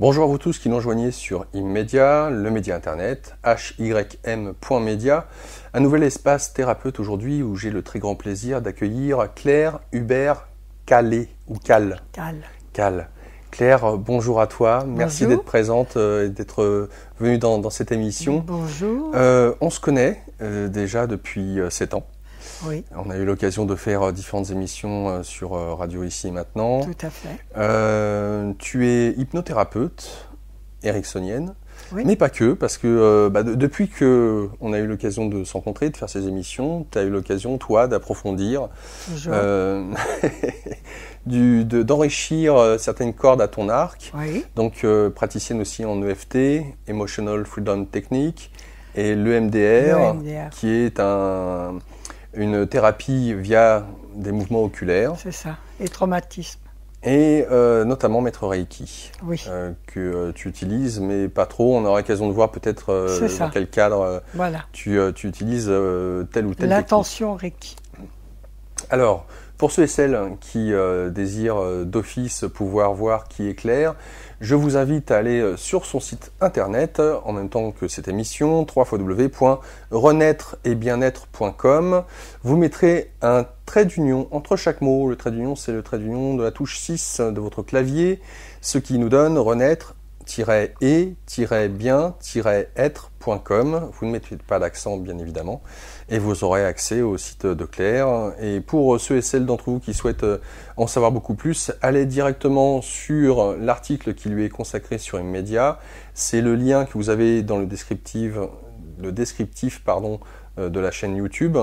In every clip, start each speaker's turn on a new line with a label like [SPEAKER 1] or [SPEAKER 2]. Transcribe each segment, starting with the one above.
[SPEAKER 1] Bonjour à vous tous qui nous rejoignez sur Immedia, le média internet, hym.media, un nouvel espace thérapeute aujourd'hui où j'ai le très grand plaisir d'accueillir Claire Hubert Calais, ou Cal. Cal. Claire, bonjour à toi, merci d'être présente et d'être venue dans cette émission.
[SPEAKER 2] Bonjour.
[SPEAKER 1] On se connaît déjà depuis 7 ans.
[SPEAKER 2] Oui.
[SPEAKER 1] On a eu l'occasion de faire différentes émissions sur Radio Ici et Maintenant.
[SPEAKER 2] Tout à fait.
[SPEAKER 1] Tu es hypnothérapeute ericksonienne,
[SPEAKER 2] Oui.
[SPEAKER 1] mais pas que, parce que depuis qu'on a eu l'occasion de se rencontrer, de faire ces émissions, tu as eu l'occasion, toi, d'approfondir, d'enrichir certaines cordes à ton arc.
[SPEAKER 2] Oui.
[SPEAKER 1] Donc, praticienne aussi en EFT, Emotional Freedom Technique, et l'EMDR, qui est une thérapie via des mouvements oculaires.
[SPEAKER 2] C'est ça, et traumatisme.
[SPEAKER 1] Et notamment Maître Reiki,
[SPEAKER 2] oui.
[SPEAKER 1] Que tu utilises, mais pas trop. On aura l'occasion de voir peut-être dans quel cadre
[SPEAKER 2] voilà.
[SPEAKER 1] tu utilises telle ou telle
[SPEAKER 2] l'intention Reiki.
[SPEAKER 1] Alors, pour ceux et celles qui désirent d'office pouvoir voir qui est Claire, je vous invite à aller sur son site internet, en même temps que cette émission, www.renaître-et-bien-être.com. Vous mettrez un trait d'union entre chaque mot. Le trait d'union, c'est le trait d'union de la touche 6 de votre clavier, ce qui nous donne renaître-et-bien-être.com. Vous ne mettez pas d'accent, bien évidemment, et vous aurez accès au site de Claire. Et pour ceux et celles d'entre vous qui souhaitent en savoir beaucoup plus, allez directement sur l'article qui lui est consacré sur Immedia. C'est le lien que vous avez dans le descriptif de la chaîne YouTube,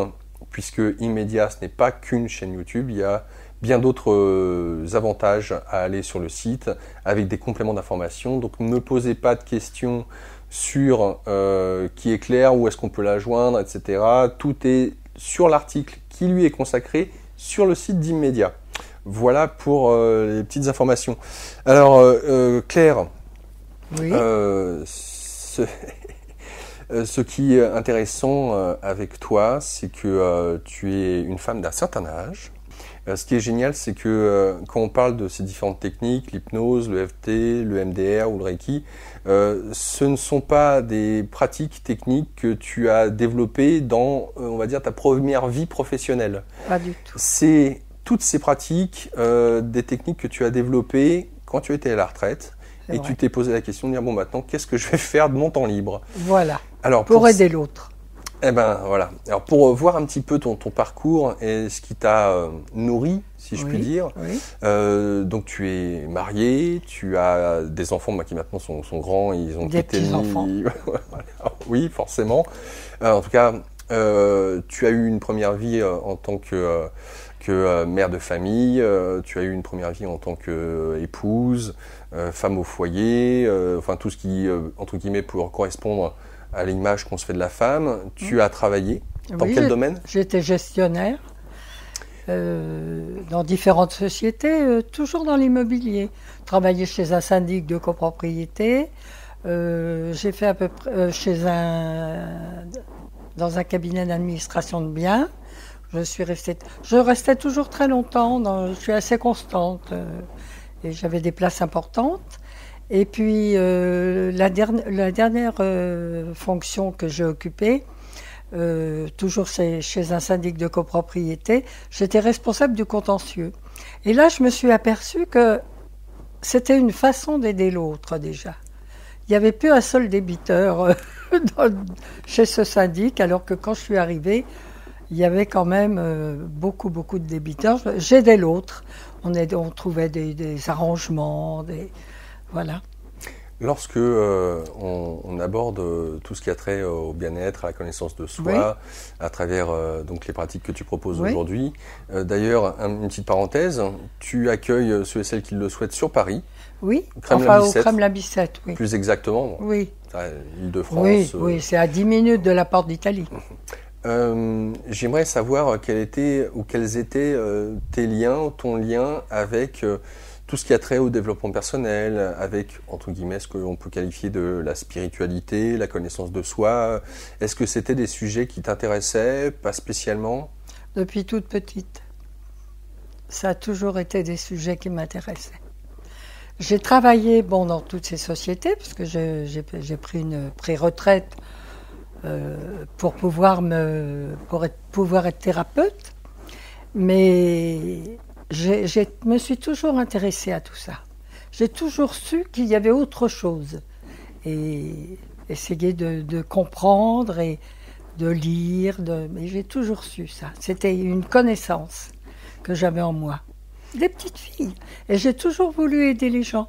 [SPEAKER 1] puisque Immedia, ce n'est pas qu'une chaîne YouTube, il y a bien d'autres avantages à aller sur le site avec des compléments d'information. Donc ne posez pas de questions sur qui est Claire, où est-ce qu'on peut la joindre, etc. Tout est sur l'article qui lui est consacré sur le site d'Immedia. Voilà pour les petites informations. Alors Claire,
[SPEAKER 2] oui.
[SPEAKER 1] Ce qui est intéressant avec toi, c'est que tu es une femme d'un certain âge. Ce qui est génial, c'est que quand on parle de ces différentes techniques, l'hypnose, le FT, le MDR ou le Reiki, ce ne sont pas des pratiques techniques que tu as développées dans, on va dire, ta première vie professionnelle.
[SPEAKER 2] Pas du tout.
[SPEAKER 1] C'est toutes ces pratiques, des techniques que tu as développées quand tu étais à la retraite. Et tu t'es posé la question de dire, bon, maintenant, qu'est-ce que je vais faire de mon temps libre?
[SPEAKER 2] Voilà,
[SPEAKER 1] alors,
[SPEAKER 2] pour aider l'autre.
[SPEAKER 1] Eh ben voilà. Alors pour voir un petit peu ton parcours et ce qui t'a nourri, si je puis dire.
[SPEAKER 2] Oui.
[SPEAKER 1] Donc tu es marié, tu as des enfants qui maintenant sont grands, ils ont
[SPEAKER 2] des petits-enfants.
[SPEAKER 1] Oui, forcément. En tout cas, tu as eu une première vie en tant que mère de famille, tu as eu une première vie en tant qu'épouse, femme au foyer, enfin tout ce qui, entre guillemets, pour correspondre à l'image qu'on se fait de la femme. Tu as travaillé dans quel domaine?
[SPEAKER 2] J'étais gestionnaire dans différentes sociétés, toujours dans l'immobilier. Travaillé chez un syndic de copropriété. J'ai fait à peu près dans un cabinet d'administration de biens. Je restais toujours très longtemps. Je suis assez constante et j'avais des places importantes. Et puis, la dernière fonction que j'ai occupée, toujours chez un syndic de copropriété, j'étais responsable du contentieux. Et là, je me suis aperçue que c'était une façon d'aider l'autre déjà. Il n'y avait plus un seul débiteur chez ce syndic, alors que quand je suis arrivée, il y avait quand même beaucoup de débiteurs. J'aidais l'autre. On trouvait des arrangements, voilà.
[SPEAKER 1] Lorsque on aborde tout ce qui a trait au bien-être, à la connaissance de soi, à travers donc les pratiques que tu proposes aujourd'hui. D'ailleurs, une petite parenthèse, tu accueilles ceux et celles qui le souhaitent sur Paris.
[SPEAKER 2] Oui, au Kremlin-Bicêtre, oui.
[SPEAKER 1] Plus exactement.
[SPEAKER 2] Oui.
[SPEAKER 1] Île-de-France.
[SPEAKER 2] Oui, c'est à 10 minutes de la porte d'Italie.
[SPEAKER 1] J'aimerais savoir quels étaient tes liens, ton lien avec tout ce qui a trait au développement personnel, avec, entre guillemets, ce qu'on peut qualifier de la spiritualité, la connaissance de soi. Est-ce que c'était des sujets qui t'intéressaient, pas spécialement?
[SPEAKER 2] Depuis toute petite. Ça a toujours été des sujets qui m'intéressaient. J'ai travaillé dans toutes ces sociétés, parce que j'ai pris une pré-retraite pour pouvoir être thérapeute. Mais je me suis toujours intéressée à tout ça. J'ai toujours su qu'il y avait autre chose. Et essayer de comprendre et de lire. Mais j'ai toujours su ça. C'était une connaissance que j'avais en moi. Des petites filles. Et j'ai toujours voulu aider les gens.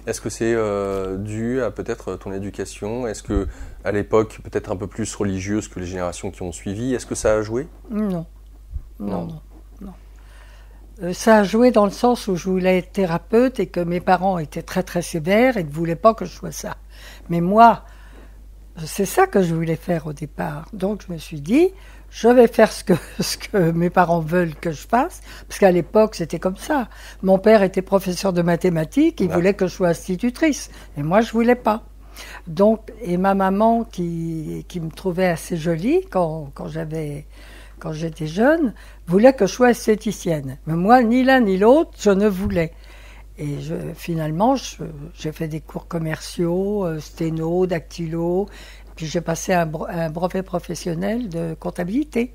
[SPEAKER 1] Est-ce que c'est dû à peut-être ton éducation? Est-ce que à l'époque, peut-être un peu plus religieuse que les générations qui ont suivi, est-ce que ça a joué?
[SPEAKER 2] Non. Ça a joué dans le sens où je voulais être thérapeute et que mes parents étaient très très sévères et ne voulaient pas que je sois ça. Mais moi, c'est ça que je voulais faire au départ. Donc je me suis dit, je vais faire ce que mes parents veulent que je fasse, parce qu'à l'époque c'était comme ça. Mon père était professeur de mathématiques, il voulait que je sois institutrice, et moi je voulais pas. Donc, et ma maman qui me trouvait assez jolie quand j'étais jeune, voulait que je sois esthéticienne. Mais moi, ni l'un ni l'autre, je ne voulais. Et finalement, j'ai fait des cours commerciaux, sténo, dactylo, puis j'ai passé un brevet professionnel de comptabilité.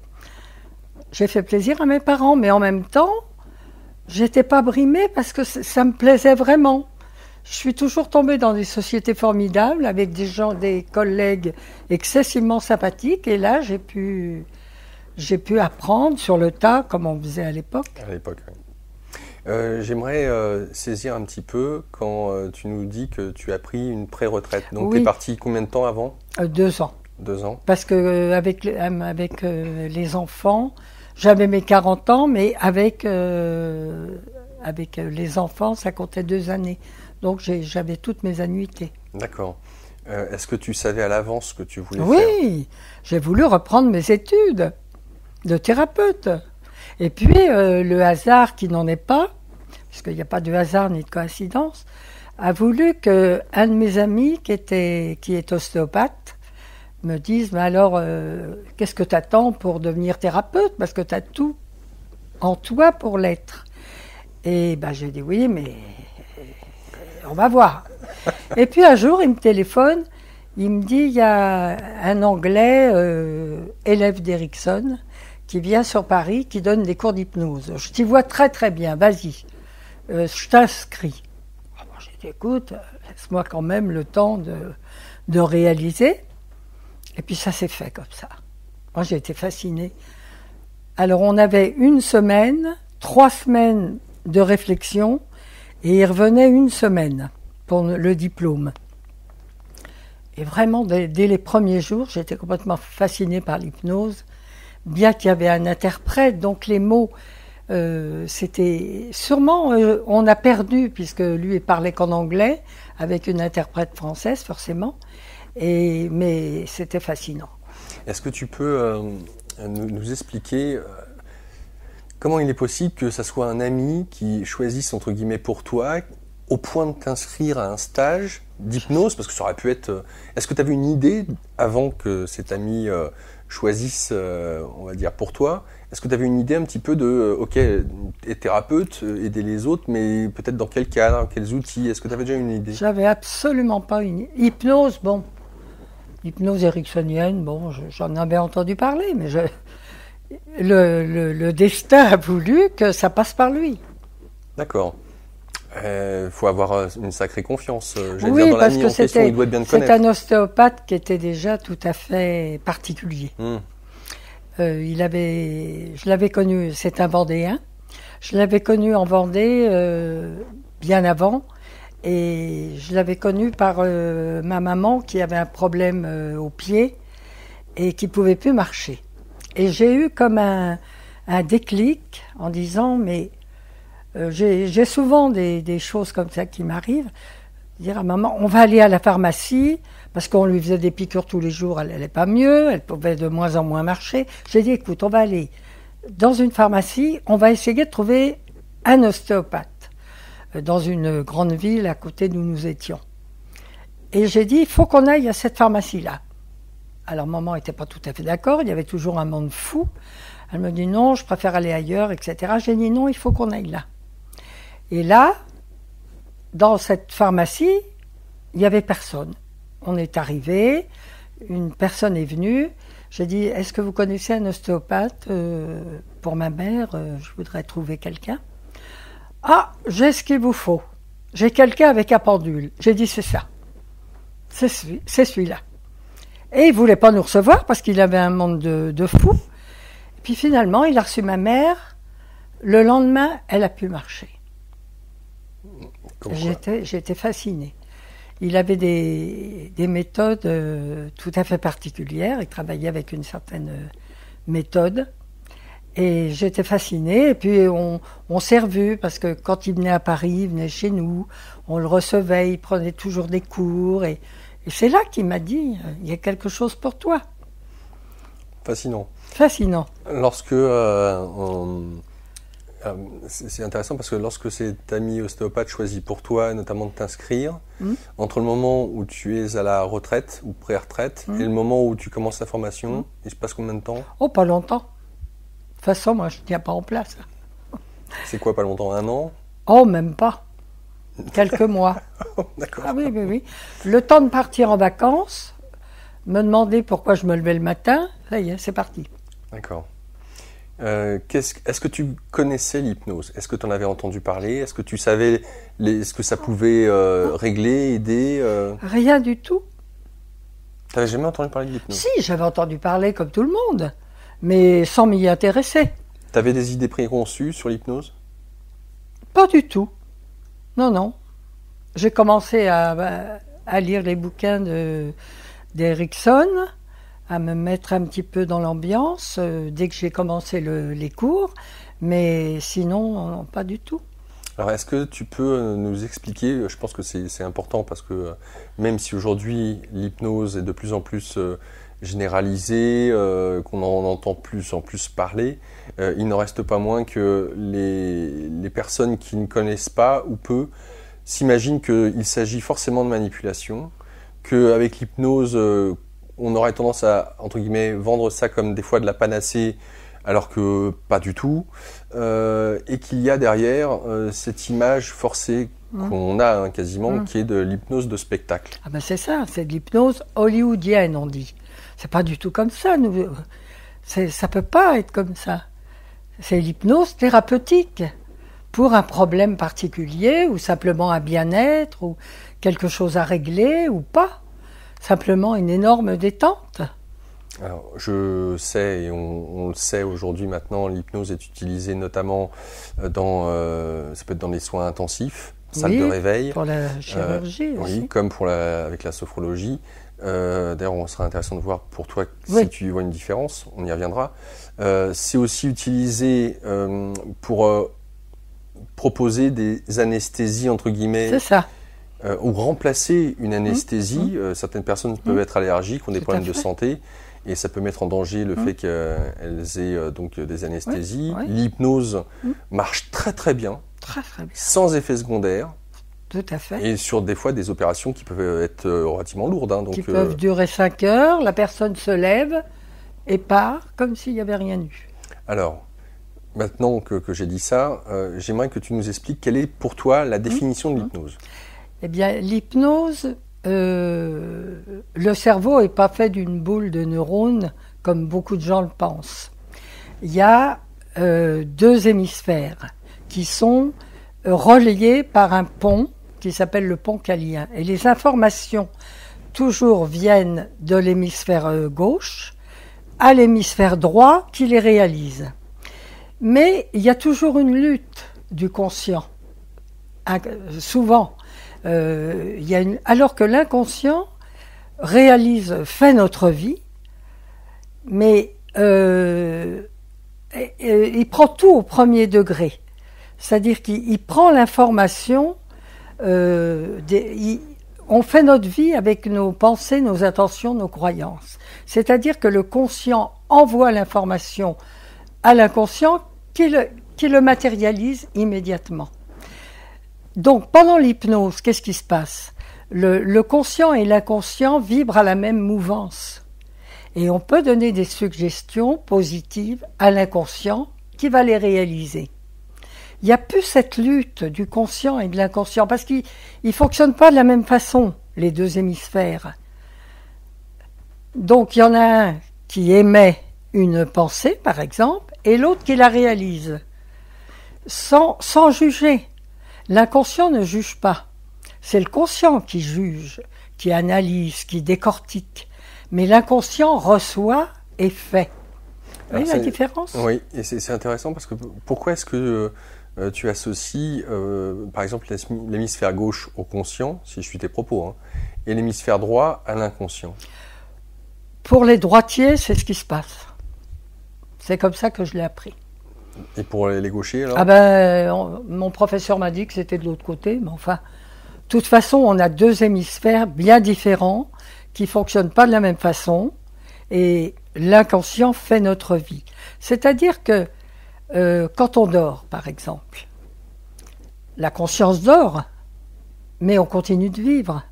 [SPEAKER 2] J'ai fait plaisir à mes parents, mais en même temps, j'étais pas brimée parce que ça me plaisait vraiment. Je suis toujours tombée dans des sociétés formidables, avec des collègues excessivement sympathiques, et là, j'ai pu apprendre sur le tas, comme on faisait à l'époque.
[SPEAKER 1] À l'époque, oui. J'aimerais saisir un petit peu quand tu nous dis que tu as pris une pré-retraite. Donc, tu es parti combien de temps avant?
[SPEAKER 2] 2 ans.
[SPEAKER 1] 2 ans.
[SPEAKER 2] Parce que avec les enfants, j'avais mes 40 ans, mais avec les enfants, ça comptait 2 années. Donc, j'avais toutes mes annuités.
[SPEAKER 1] D'accord. Est-ce que tu savais à l'avance ce que tu voulais faire?
[SPEAKER 2] Oui, j'ai voulu reprendre mes études de thérapeute. Et puis, le hasard qui n'en est pas, puisqu'il n'y a pas de hasard ni de coïncidence, a voulu qu'un de mes amis qui est ostéopathe me dise, mais alors, qu'est-ce que tu attends pour devenir thérapeute? Parce que tu as tout en toi pour l'être. Et j'ai dit oui, mais on va voir. Et puis un jour, il me téléphone, il me dit, il y a un Anglais, élève d'Erickson, qui vient sur Paris, qui donne des cours d'hypnose. Je t'y vois très très bien, vas-y, je t'inscris. J'ai dit, écoute, laisse-moi quand même le temps de réaliser. Et puis ça s'est fait comme ça. Moi j'ai été fascinée. Alors on avait 1 semaine, 3 semaines de réflexion, et il revenait 1 semaine pour le diplôme. Et vraiment, dès les premiers jours, j'étais complètement fascinée par l'hypnose. Bien qu'il y avait un interprète, donc les mots, c'était sûrement, on a perdu, puisque lui il parlait qu'en anglais, avec une interprète française forcément, mais c'était fascinant.
[SPEAKER 1] Est-ce que tu peux nous expliquer comment il est possible que ça soit un ami qui choisisse, entre guillemets, pour toi, au point de t'inscrire à un stage d'hypnose, parce que ça aurait pu être... Est-ce que tu avais une idée, avant que cet ami choisisse, on va dire, pour toi, est-ce que tu avais une idée un petit peu de, ok, être thérapeute, aider les autres, mais peut-être dans quel cadre, quels outils? Est-ce que tu avais déjà une idée?
[SPEAKER 2] J'avais absolument pas une... Hypnose, hypnose ericksonienne, j'en avais entendu parler, mais le destin a voulu que ça passe par lui.
[SPEAKER 1] D'accord. Faut avoir une sacrée confiance.
[SPEAKER 2] Oui,
[SPEAKER 1] dire, dans
[SPEAKER 2] parce que
[SPEAKER 1] il doit bien te connaître.
[SPEAKER 2] C'est un ostéopathe qui était déjà tout à fait particulier. Je l'avais connu, c'est un Vendéen. Je l'avais connu en Vendée bien avant, et je l'avais connu par ma maman qui avait un problème au pied et qui pouvait plus marcher. Et j'ai eu comme un déclic en disant, mais j'ai souvent des choses comme ça qui m'arrivent. Dire à maman, on va aller à la pharmacie, parce qu'on lui faisait des piqûres tous les jours, elle n'allait pas mieux, elle pouvait de moins en moins marcher. J'ai dit, écoute, on va aller dans une pharmacie, on va essayer de trouver un ostéopathe dans une grande ville à côté d'où nous étions. Et j'ai dit, il faut qu'on aille à cette pharmacie-là. Alors maman n'était pas tout à fait d'accord, il y avait toujours un monde fou. Elle me dit non, je préfère aller ailleurs, etc. J'ai dit non, il faut qu'on aille là. Et là, dans cette pharmacie, il n'y avait personne. On est arrivé, une personne est venue. J'ai dit, est-ce que vous connaissez un ostéopathe pour ma mère? Je voudrais trouver quelqu'un. Ah, j'ai ce qu'il vous faut. J'ai quelqu'un avec un pendule. J'ai dit, c'est ça. C'est celui-là. Et il ne voulait pas nous recevoir parce qu'il avait un monde de fous. Et puis finalement, il a reçu ma mère. Le lendemain, elle a pu marcher. J'étais fascinée. Il avait des méthodes tout à fait particulières. Il travaillait avec une certaine méthode. Et j'étais fascinée. Et puis on s'est revus parce que quand il venait à Paris, il venait chez nous. On le recevait, il prenait toujours des cours. Et c'est là qu'il m'a dit, il y a quelque chose pour toi.
[SPEAKER 1] Fascinant.
[SPEAKER 2] Fascinant.
[SPEAKER 1] Lorsque... c'est intéressant parce que lorsque cet ami ostéopathe choisit pour toi notamment de t'inscrire, entre le moment où tu es à la retraite ou pré-retraite et le moment où tu commences la formation, il se passe combien de temps?
[SPEAKER 2] Oh, pas longtemps. De toute façon, moi, je ne tiens pas en place.
[SPEAKER 1] C'est quoi, pas longtemps? 1 an?
[SPEAKER 2] Oh, même pas. Quelques mois.
[SPEAKER 1] D'accord.
[SPEAKER 2] Ah oui, oui, oui. Le temps de partir en vacances, me demander pourquoi je me levais le matin, ça y est, c'est parti.
[SPEAKER 1] D'accord. Est-ce que tu connaissais l'hypnose? Est-ce que tu en avais entendu parler? Est-ce que tu savais ce que ça pouvait régler, aider
[SPEAKER 2] Rien du tout.
[SPEAKER 1] Tu n'avais jamais entendu parler de l'hypnose?
[SPEAKER 2] Si, j'avais entendu parler comme tout le monde, mais sans m'y intéresser.
[SPEAKER 1] Tu avais des idées préconçues sur l'hypnose?
[SPEAKER 2] Pas du tout. Non, non. J'ai commencé à lire les bouquins d'Erickson, à me mettre un petit peu dans l'ambiance dès que j'ai commencé les cours, mais sinon, non, pas du tout.
[SPEAKER 1] Alors, est-ce que tu peux nous expliquer, je pense que c'est important parce que même si aujourd'hui l'hypnose est de plus en plus généralisée, qu'on en entend plus en plus parler, il n'en reste pas moins que les personnes qui ne connaissent pas ou peu s'imaginent qu'il s'agit forcément de manipulation, qu'avec l'hypnose, on aurait tendance à, entre guillemets, vendre ça comme des fois de la panacée, alors que pas du tout, et qu'il y a derrière cette image forcée qu'on a quasiment, qui est de l'hypnose de spectacle.
[SPEAKER 2] Ah ben c'est ça, c'est de l'hypnose hollywoodienne, on dit. C'est pas du tout comme ça, ça peut pas être comme ça. C'est l'hypnose thérapeutique, pour un problème particulier, ou simplement un bien-être, ou quelque chose à régler, ou pas. Simplement une énorme détente.
[SPEAKER 1] Alors, je sais, et on le sait aujourd'hui maintenant, l'hypnose est utilisée notamment ça peut être dans les soins intensifs, salle de réveil.
[SPEAKER 2] Pour la chirurgie aussi.
[SPEAKER 1] Oui, comme avec la sophrologie. D'ailleurs, on sera intéressant de voir pour toi si tu vois une différence, on y reviendra. C'est aussi utilisé pour proposer des anesthésies, entre guillemets.
[SPEAKER 2] C'est ça.
[SPEAKER 1] Ou remplacer une anesthésie. Certaines personnes peuvent être allergiques, ont des problèmes de santé, et ça peut mettre en danger le fait qu'elles aient donc des anesthésies. L'hypnose marche très très bien, sans effet secondaire.
[SPEAKER 2] Tout à fait.
[SPEAKER 1] Et sur des fois des opérations qui peuvent être relativement lourdes. Donc,
[SPEAKER 2] qui peuvent durer 5 heures, la personne se lève et part comme s'il n'y avait rien eu.
[SPEAKER 1] Alors, maintenant que j'ai dit ça, j'aimerais que tu nous expliques quelle est pour toi la définition de l'hypnose.
[SPEAKER 2] Eh bien, l'hypnose, le cerveau n'est pas fait d'une boule de neurones comme beaucoup de gens le pensent. Il y a 2 hémisphères qui sont reliés par un pont qui s'appelle le pont qualien. Et les informations toujours viennent de l'hémisphère gauche à l'hémisphère droit qui les réalise. Mais il y a toujours une lutte du conscient. Souvent, alors que l'inconscient fait notre vie, mais il prend tout au premier degré. C'est-à-dire qu'il prend l'information, on fait notre vie avec nos pensées, nos intentions, nos croyances. C'est-à-dire que le conscient envoie l'information à l'inconscient qui le matérialise immédiatement. Donc, pendant l'hypnose, qu'est-ce qui se passe ? Le conscient et l'inconscient vibrent à la même mouvance. Et on peut donner des suggestions positives à l'inconscient qui va les réaliser. Il n'y a plus cette lutte du conscient et de l'inconscient, parce qu'ils ne fonctionnent pas de la même façon, les deux hémisphères. Donc il y en a un qui émet une pensée, par exemple, et l'autre qui la réalise, sans juger. L'inconscient ne juge pas. C'est le conscient qui juge, qui analyse, qui décortique. Mais l'inconscient reçoit et fait. Vous voyez la différence?
[SPEAKER 1] Oui, et c'est intéressant parce que pourquoi est-ce que tu associes, par exemple, l'hémisphère gauche au conscient, si je suis tes propos, hein, et l'hémisphère droit à l'inconscient?
[SPEAKER 2] Pour les droitiers, c'est ce qui se passe. C'est comme ça que je l'ai appris.
[SPEAKER 1] Et pour les gauchers, alors?
[SPEAKER 2] Ah ben, mon professeur m'a dit que c'était de l'autre côté, mais enfin, de toute façon, on a deux hémisphères bien différents qui ne fonctionnent pas de la même façon, et l'inconscient fait notre vie. C'est-à-dire que quand on dort, par exemple, la conscience dort, mais on continue de vivre.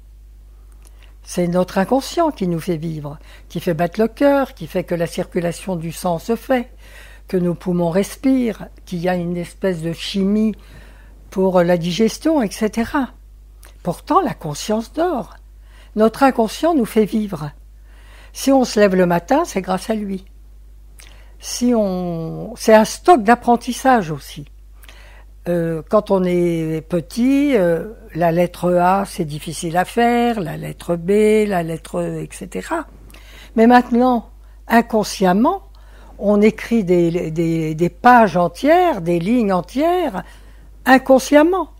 [SPEAKER 2] C'est notre inconscient qui nous fait vivre, qui fait battre le cœur, qui fait que la circulation du sang se fait, que nos poumons respirent, qu'il y a une espèce de chimie pour la digestion, etc. Pourtant, la conscience dort. Notre inconscient nous fait vivre. Si on se lève le matin, c'est grâce à lui. C'est un stock d'apprentissage aussi. Quand on est petit, la lettre A, c'est difficile à faire, la lettre B, la lettre E, etc. Mais maintenant, inconsciemment, on écrit des pages entières, des lignes entières, inconsciemment.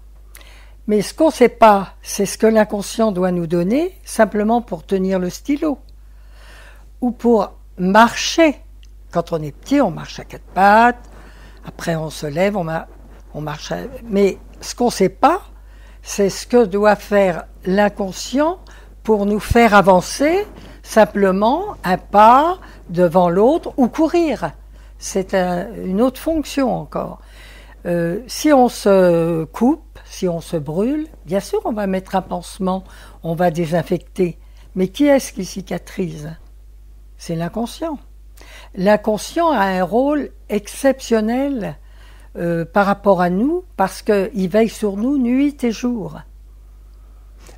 [SPEAKER 2] Mais ce qu'on ne sait pas, c'est ce que l'inconscient doit nous donner, simplement pour tenir le stylo. Ou pour marcher. Quand on est petit, on marche à quatre pattes, après on se lève, on marche. Mais ce qu'on ne sait pas, c'est ce que doit faire l'inconscient pour nous faire avancer, simplement un pas devant l'autre ou courir. C'est une autre fonction encore. Si on se coupe, si on se brûle, bien sûr on va mettre un pansement, on va désinfecter. Mais qui est-ce qui cicatrise? C'est l'inconscient. L'inconscient a un rôle exceptionnel par rapport à nous, parce qu'il veille sur nous nuit et jour.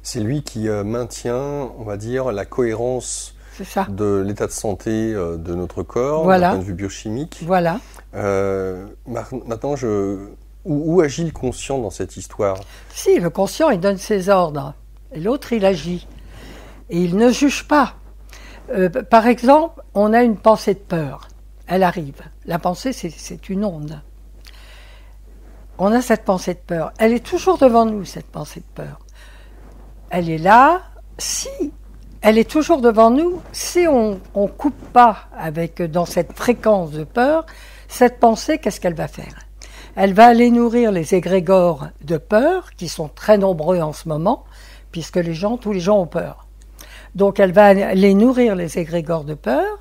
[SPEAKER 1] C'est lui qui maintient, on va dire, la cohérence de l'état de santé de notre corps, d'un point de vue biochimique.
[SPEAKER 2] Voilà.
[SPEAKER 1] Maintenant, où agit le conscient dans cette histoire?
[SPEAKER 2] Si, le conscient, il donne ses ordres, et l'autre, il agit. Et il ne juge pas. Par exemple, on a une pensée de peur. Elle arrive. La pensée, c'est une onde. On a cette pensée de peur. Elle est toujours devant nous, cette pensée de peur. Elle est là. Si elle est toujours devant nous, si on ne coupe pas dans cette fréquence de peur, cette pensée, qu'est-ce qu'elle va faire? Elle va aller nourrir les égrégores de peur, qui sont très nombreux en ce moment, puisque tous les gens ont peur. Donc elle va aller nourrir les égrégores de peur.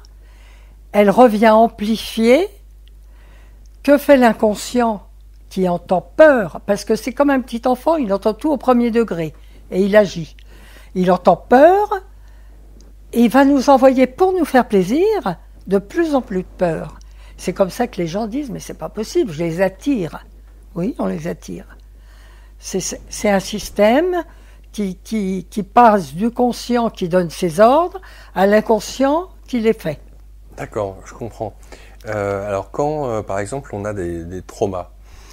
[SPEAKER 2] Elle revient amplifier. Que fait l'inconscient qui entend peur? Parce que c'est comme un petit enfant, il entend tout au premier degré et il agit. Il entend peur et il va nous envoyer, pour nous faire plaisir, de plus en plus de peur. C'est comme ça que les gens disent, mais c'est pas possible, je les attire. Oui, on les attire. C'est un système qui passe du conscient qui donne ses ordres à l'inconscient qui les fait.
[SPEAKER 1] D'accord, je comprends. Alors quand, par exemple, on a des traumas.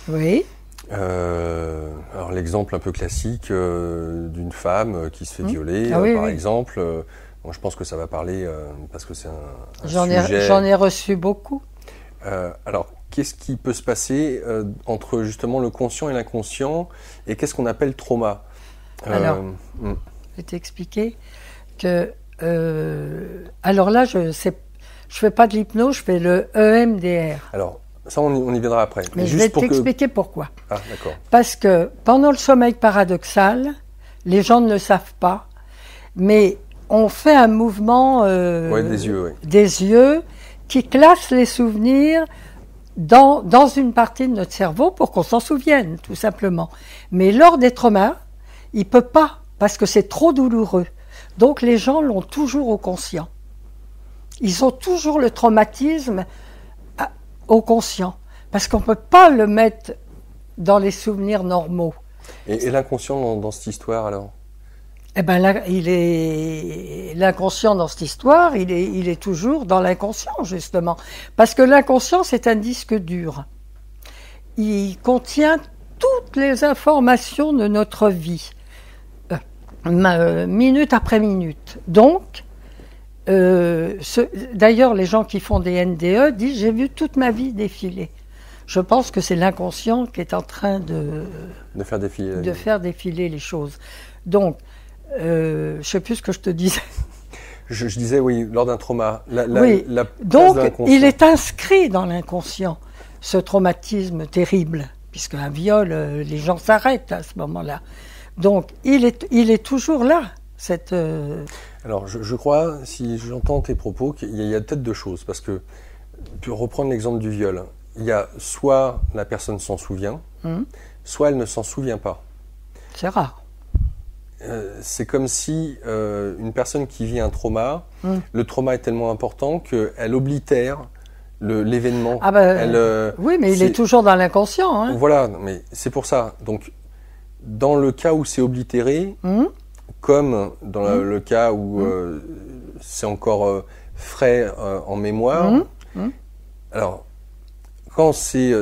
[SPEAKER 2] Oui.
[SPEAKER 1] Alors l'exemple un peu classique d'une femme qui se fait violer, par exemple. Bon, je pense que ça va parler parce que c'est un sujet...
[SPEAKER 2] J'en ai reçu beaucoup.
[SPEAKER 1] Alors, qu'est-ce qui peut se passer entre justement le conscient et l'inconscient, et qu'est-ce qu'on appelle trauma?
[SPEAKER 2] Alors, je vais t'expliquer que... alors là, je fais pas de l'hypnose, je fais le EMDR.
[SPEAKER 1] Alors, ça, on y viendra après.
[SPEAKER 2] Mais je vais t'expliquer pourquoi.
[SPEAKER 1] Ah, d'accord.
[SPEAKER 2] Parce que pendant le sommeil paradoxal, les gens ne le savent pas, mais on fait un mouvement des yeux qui classe les souvenirs dans une partie de notre cerveau pour qu'on s'en souvienne, tout simplement. Mais lors des traumas, il ne peut pas, parce que c'est trop douloureux. Donc les gens l'ont toujours au conscient. Ils ont toujours le traumatisme au conscient, parce qu'on ne peut pas le mettre dans les souvenirs normaux.
[SPEAKER 1] Et l'inconscient dans cette histoire alors?
[SPEAKER 2] Eh ben là, l'inconscient dans cette histoire, il est toujours dans l'inconscient, justement. Parce que l'inconscient, c'est un disque dur. Il contient toutes les informations de notre vie, minute après minute. Donc, d'ailleurs, les gens qui font des NDE disent « j'ai vu toute ma vie défiler ». Je pense que c'est l'inconscient qui est en train de faire défiler les choses. Donc, je ne sais plus ce que je te disais.
[SPEAKER 1] Je disais, oui, lors d'un trauma.
[SPEAKER 2] Donc, il est inscrit dans l'inconscient, ce traumatisme terrible, puisque un viol, les gens s'arrêtent à ce moment-là. Donc, il est toujours là.
[SPEAKER 1] Alors, je crois, si j'entends tes propos, qu'il y a peut-être deux choses. Parce que, pour reprendre l'exemple du viol, il y a soit la personne s'en souvient, soit elle ne s'en souvient pas.
[SPEAKER 2] C'est rare.
[SPEAKER 1] C'est comme si une personne qui vit un trauma, le trauma est tellement important qu'elle oblitère l'événement.
[SPEAKER 2] Ah oui, mais il est toujours dans l'inconscient. Hein.
[SPEAKER 1] Voilà, mais c'est pour ça. Donc, dans le cas où c'est oblitéré, comme dans le cas où c'est encore frais en mémoire, alors, quand c'est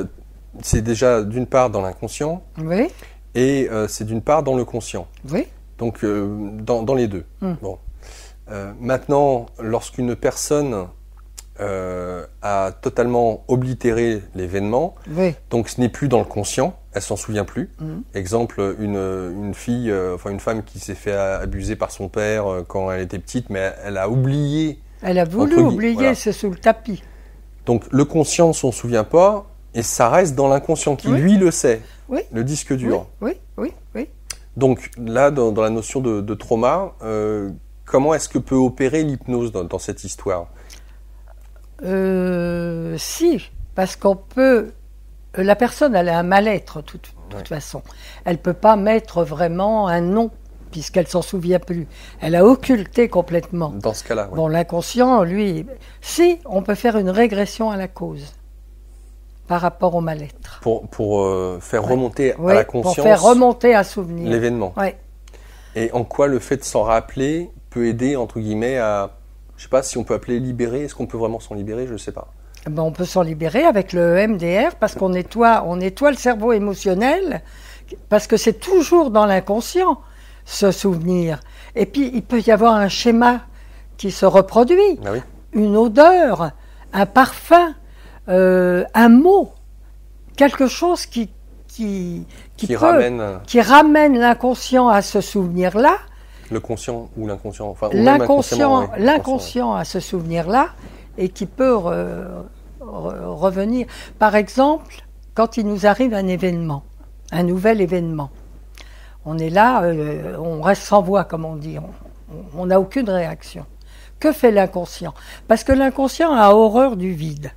[SPEAKER 1] déjà d'une part dans l'inconscient,
[SPEAKER 2] oui.
[SPEAKER 1] Et c'est d'une part dans le conscient.
[SPEAKER 2] Oui.
[SPEAKER 1] Donc, dans les deux. Bon. Maintenant, lorsqu'une personne a totalement oblitéré l'événement, donc ce n'est plus dans le conscient, elle s'en souvient plus. Exemple, une fille, une femme qui s'est fait abuser par son père quand elle était petite, mais elle a oublié.
[SPEAKER 2] Elle a voulu oublier, voilà. C'est sous le tapis.
[SPEAKER 1] Donc le conscient ne s'en souvient pas, et ça reste dans l'inconscient qui, lui, le sait.
[SPEAKER 2] Oui.
[SPEAKER 1] Le disque dur.
[SPEAKER 2] Oui.
[SPEAKER 1] Donc là, dans la notion de trauma, comment est-ce que peut opérer l'hypnose dans cette histoire?
[SPEAKER 2] Si, parce qu'on peut... La personne, elle a un mal-être, de toute façon. Elle ne peut pas mettre vraiment un nom, puisqu'elle ne s'en souvient plus. Elle a occulté complètement.
[SPEAKER 1] Dans ce cas-là, oui.
[SPEAKER 2] Bon, l'inconscient, lui... Si, on peut faire une régression à la cause, par rapport au mal-être.
[SPEAKER 1] Pour faire remonter à la conscience...
[SPEAKER 2] Pour faire remonter un souvenir.
[SPEAKER 1] L'événement.
[SPEAKER 2] Oui.
[SPEAKER 1] Et en quoi le fait de s'en rappeler peut aider, entre guillemets, à... Je ne sais pas si on peut appeler libérer. Est-ce qu'on peut vraiment s'en libérer? Je ne sais pas.
[SPEAKER 2] Ben, on peut s'en libérer avec le MDR parce qu'on nettoie le cerveau émotionnel, parce que c'est toujours dans l'inconscient, ce souvenir. Et puis, il peut y avoir un schéma qui se reproduit, une odeur, un parfum, un mot, quelque chose qui ramène l'inconscient à ce souvenir-là.
[SPEAKER 1] Le conscient ou l'inconscient, enfin,
[SPEAKER 2] l'inconscient à ce souvenir-là, et qui peut revenir. Par exemple, quand il nous arrive un événement, un nouvel événement, on est là, on reste sans voix, comme on dit, on n'a aucune réaction. Que fait l'inconscient? Parce que l'inconscient a horreur du vide.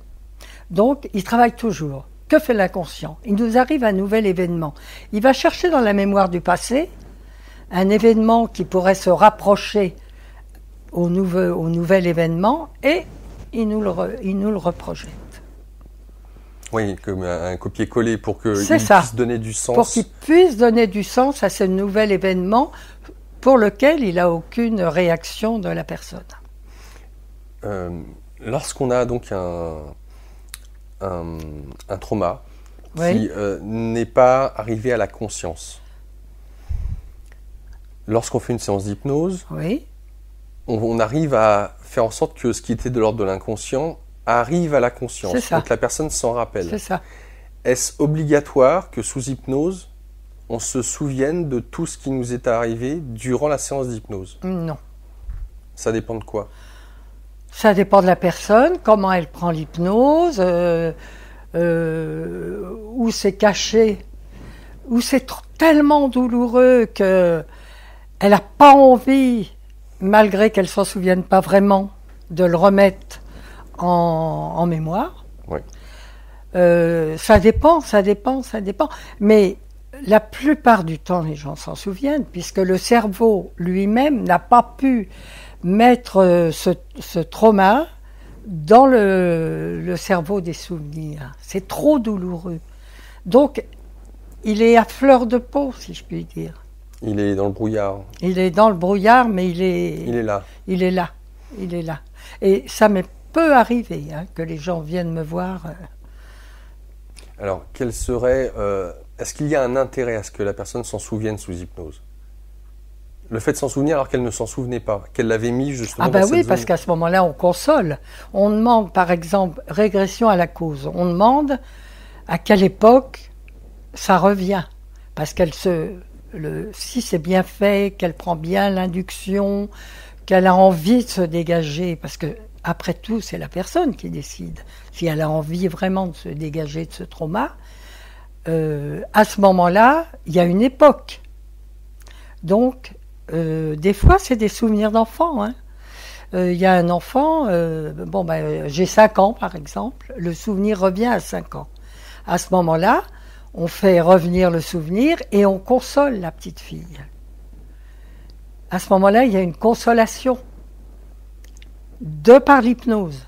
[SPEAKER 2] Donc, il travaille toujours. Que fait l'inconscient? Il nous arrive un nouvel événement. Il va chercher dans la mémoire du passé un événement qui pourrait se rapprocher au nouvel événement et il nous le reprojette.
[SPEAKER 1] Oui, comme un copier-coller pour qu'il puisse donner du sens.
[SPEAKER 2] Pour qu'il puisse donner du sens à ce nouvel événement pour lequel il n'a aucune réaction de la personne.
[SPEAKER 1] Lorsqu'on a donc un trauma qui n'est pas arrivé à la conscience, lorsqu'on fait une séance d'hypnose, on arrive à faire en sorte que ce qui était de l'ordre de l'inconscient arrive à la conscience, donc la personne s'en rappelle.
[SPEAKER 2] C'est ça.
[SPEAKER 1] Est-ce obligatoire que sous hypnose, on se souvienne de tout ce qui nous est arrivé durant la séance d'hypnose?
[SPEAKER 2] Non.
[SPEAKER 1] Ça dépend de quoi?
[SPEAKER 2] Ça dépend de la personne, comment elle prend l'hypnose, où c'est caché, où c'est tellement douloureux qu'elle n'a pas envie, malgré qu'elle ne s'en souvienne pas vraiment, de le remettre en mémoire.
[SPEAKER 1] Oui.
[SPEAKER 2] Ça dépend. Mais la plupart du temps, les gens s'en souviennent, puisque le cerveau lui-même n'a pas pu mettre ce trauma dans le cerveau des souvenirs. C'est trop douloureux. Donc, il est à fleur de peau, si je puis dire.
[SPEAKER 1] Il est dans le brouillard.
[SPEAKER 2] Il est dans le brouillard, mais
[SPEAKER 1] Il est là.
[SPEAKER 2] il est là. Il est là. Et ça m'est peu arrivé hein, que les gens viennent me voir.
[SPEAKER 1] Alors, quel serait... est-ce qu'il y a un intérêt à ce que la personne s'en souvienne sous hypnose? Le fait de s'en souvenir alors qu'elle ne s'en souvenait pas, qu'elle l'avait mis justement
[SPEAKER 2] Ah ben
[SPEAKER 1] dans
[SPEAKER 2] oui,
[SPEAKER 1] cette
[SPEAKER 2] parce
[SPEAKER 1] zone.
[SPEAKER 2] qu'à ce moment-là, on console. On demande, par exemple, régression à la cause. On demande à quelle époque ça revient. Parce si c'est bien fait, qu'elle prend bien l'induction, qu'elle a envie de se dégager, parce que après tout, c'est la personne qui décide. Si elle a envie vraiment de se dégager de ce trauma, à ce moment-là, il y a une époque. Donc, des fois, c'est des souvenirs d'enfants. Hein. Il y a un enfant, j'ai 5 ans par exemple, le souvenir revient à 5 ans. À ce moment-là, on fait revenir le souvenir et on console la petite fille. À ce moment-là, il y a une consolation de par l'hypnose.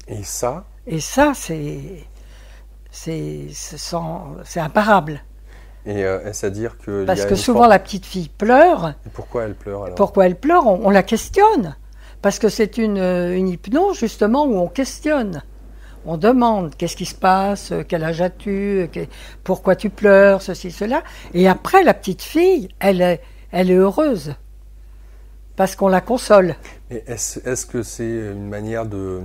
[SPEAKER 1] Et ça,
[SPEAKER 2] c'est imparable.
[SPEAKER 1] et est-ce à dire que...
[SPEAKER 2] Parce que souvent la petite fille pleure.
[SPEAKER 1] Et pourquoi elle pleure alors?
[SPEAKER 2] Pourquoi elle pleure? On la questionne. Parce que c'est une hypnose justement où on questionne. On demande qu'est-ce qui se passe, quel âge as-tu, pourquoi tu pleures, ceci, cela. Et après, la petite fille, elle est heureuse. Parce qu'on la console.
[SPEAKER 1] Et est-ce que c'est une manière de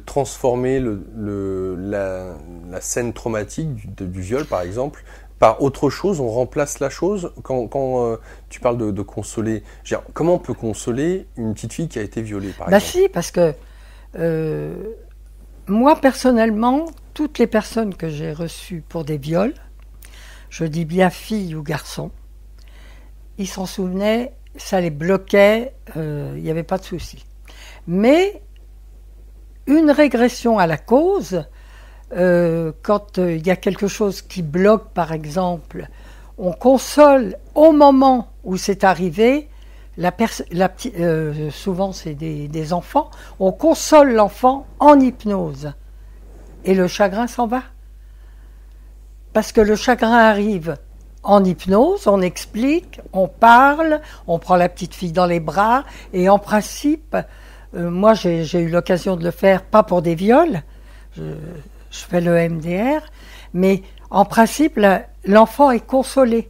[SPEAKER 1] transformer la scène traumatique du viol, par exemple, par autre chose? On remplace la chose. Quand tu parles de consoler, je veux dire, comment on peut consoler une petite fille qui a été violée, par exemple?
[SPEAKER 2] Si, parce que moi, personnellement, toutes les personnes que j'ai reçues pour des viols, je dis bien filles ou garçons, ils s'en souvenaient, ça les bloquait, il n'y avait pas de souci. Mais une régression à la cause, quand il y a quelque chose qui bloque, par exemple, on console au moment où c'est arrivé, souvent c'est des enfants, on console l'enfant en hypnose. Et le chagrin s'en va. Parce que le chagrin arrive en hypnose, on explique, on parle, on prend la petite fille dans les bras, et en principe, moi j'ai eu l'occasion de le faire, pas pour des viols, je fais le MDR, mais en principe, l'enfant est consolé,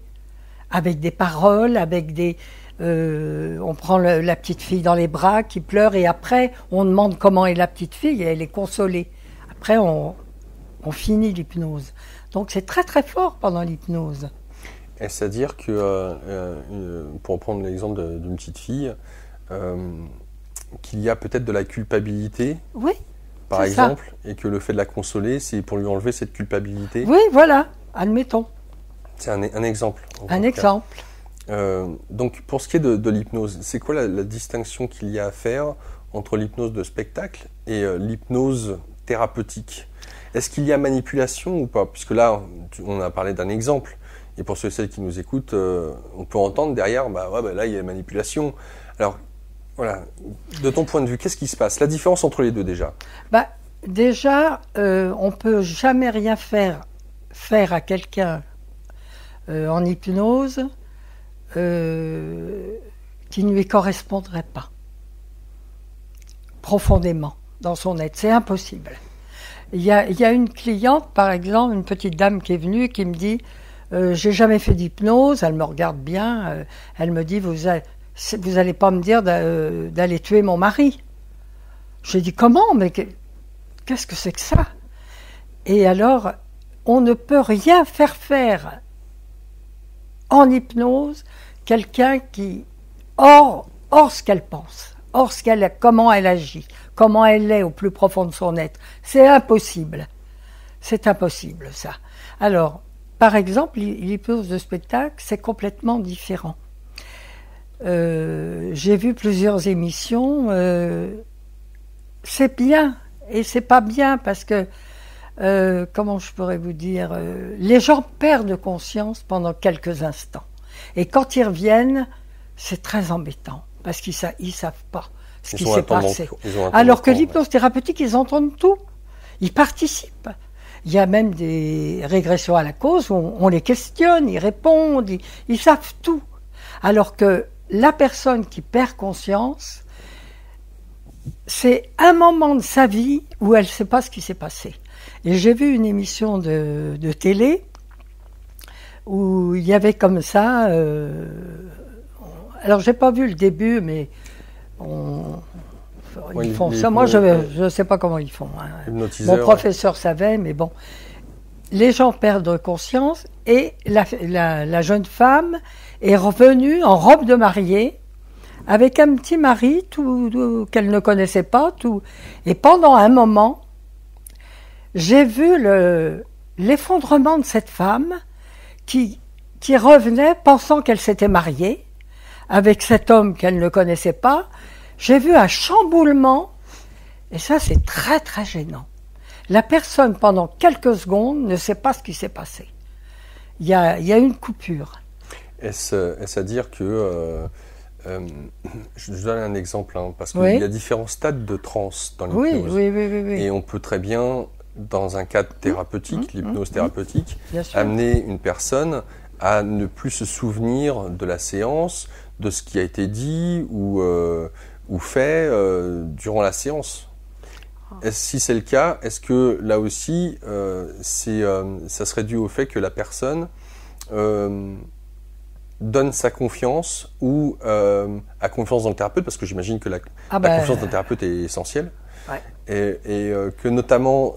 [SPEAKER 2] avec des paroles, avec on prend la petite fille dans les bras qui pleure, et après, on demande comment est la petite fille, et elle est consolée. Après, on finit l'hypnose. Donc c'est très très fort pendant l'hypnose.
[SPEAKER 1] Est-ce à dire que, pour prendre l'exemple d'une petite fille, qu'il y a peut-être de la culpabilité,
[SPEAKER 2] oui,
[SPEAKER 1] par exemple, et que le fait de la consoler, c'est pour lui enlever cette culpabilité?
[SPEAKER 2] Oui, voilà, admettons.
[SPEAKER 1] C'est un exemple.
[SPEAKER 2] Un exemple.
[SPEAKER 1] Donc, pour ce qui est de l'hypnose, c'est quoi la distinction qu'il y a à faire entre l'hypnose de spectacle et l'hypnose thérapeutique? Est-ce qu'il y a manipulation ou pas? Puisque là, on a parlé d'un exemple. Et pour ceux et celles qui nous écoutent, on peut entendre derrière, là, il y a manipulation. Alors, voilà, de ton point de vue, qu'est-ce qui se passe? La différence entre les deux, déjà?
[SPEAKER 2] Déjà, on ne peut jamais rien faire à quelqu'un en hypnose qui ne lui correspondrait pas profondément dans son être. C'est impossible. Il y a une cliente, par exemple, une petite dame qui est venue, qui me dit j'ai jamais fait d'hypnose. Elle me regarde bien. Elle me dit vous allez pas me dire d'aller tuer mon mari. J'ai dit comment? Mais qu'est-ce que c'est que ça? Et alors, on ne peut rien faire en hypnose quelqu'un qui hors ce qu'elle pense, comment elle agit, comment elle est au plus profond de son être. C'est impossible. C'est impossible, ça. Alors, par exemple, l'hypnose de spectacle, c'est complètement différent. J'ai vu plusieurs émissions. C'est bien et c'est pas bien parce que, comment je pourrais vous dire, les gens perdent conscience pendant quelques instants. Et quand ils reviennent, c'est très embêtant parce qu'ils savent pas ce qui s'est passé. Alors que l'hypnose thérapeutique, ils entendent tout. Ils participent. Il y a même des régressions à la cause où on les questionne, ils répondent, ils savent tout. Alors que la personne qui perd conscience, c'est un moment de sa vie où elle ne sait pas ce qui s'est passé. Et j'ai vu une émission de télé où il y avait comme ça... alors, j'ai pas vu le début, mais ils font ça. Moi, je ne sais pas comment ils font. Hein. Mon professeur savait, mais bon. Les gens perdent conscience et la jeune femme est revenue en robe de mariée avec un petit mari qu'elle ne connaissait pas. Et pendant un moment, j'ai vu l'effondrement de cette femme qui revenait pensant qu'elle s'était mariée avec cet homme qu'elle ne connaissait pas. J'ai vu un chamboulement, et ça c'est très très gênant. La personne pendant quelques secondes ne sait pas ce qui s'est passé. Il y a une coupure.
[SPEAKER 1] Est-ce à dire que... je donne un exemple, hein, parce qu'il y a différents stades de transe dans l'hypnose.
[SPEAKER 2] Oui.
[SPEAKER 1] Et on peut très bien, dans un cadre thérapeutique, l'hypnose thérapeutique, amener une personne à ne plus se souvenir de la séance, de ce qui a été dit ou fait durant la séance. Si c'est le cas, est-ce que là aussi, ça serait dû au fait que la personne donne sa confiance ou a confiance dans le thérapeute, parce que j'imagine que la confiance dans le thérapeute est essentielle, et que notamment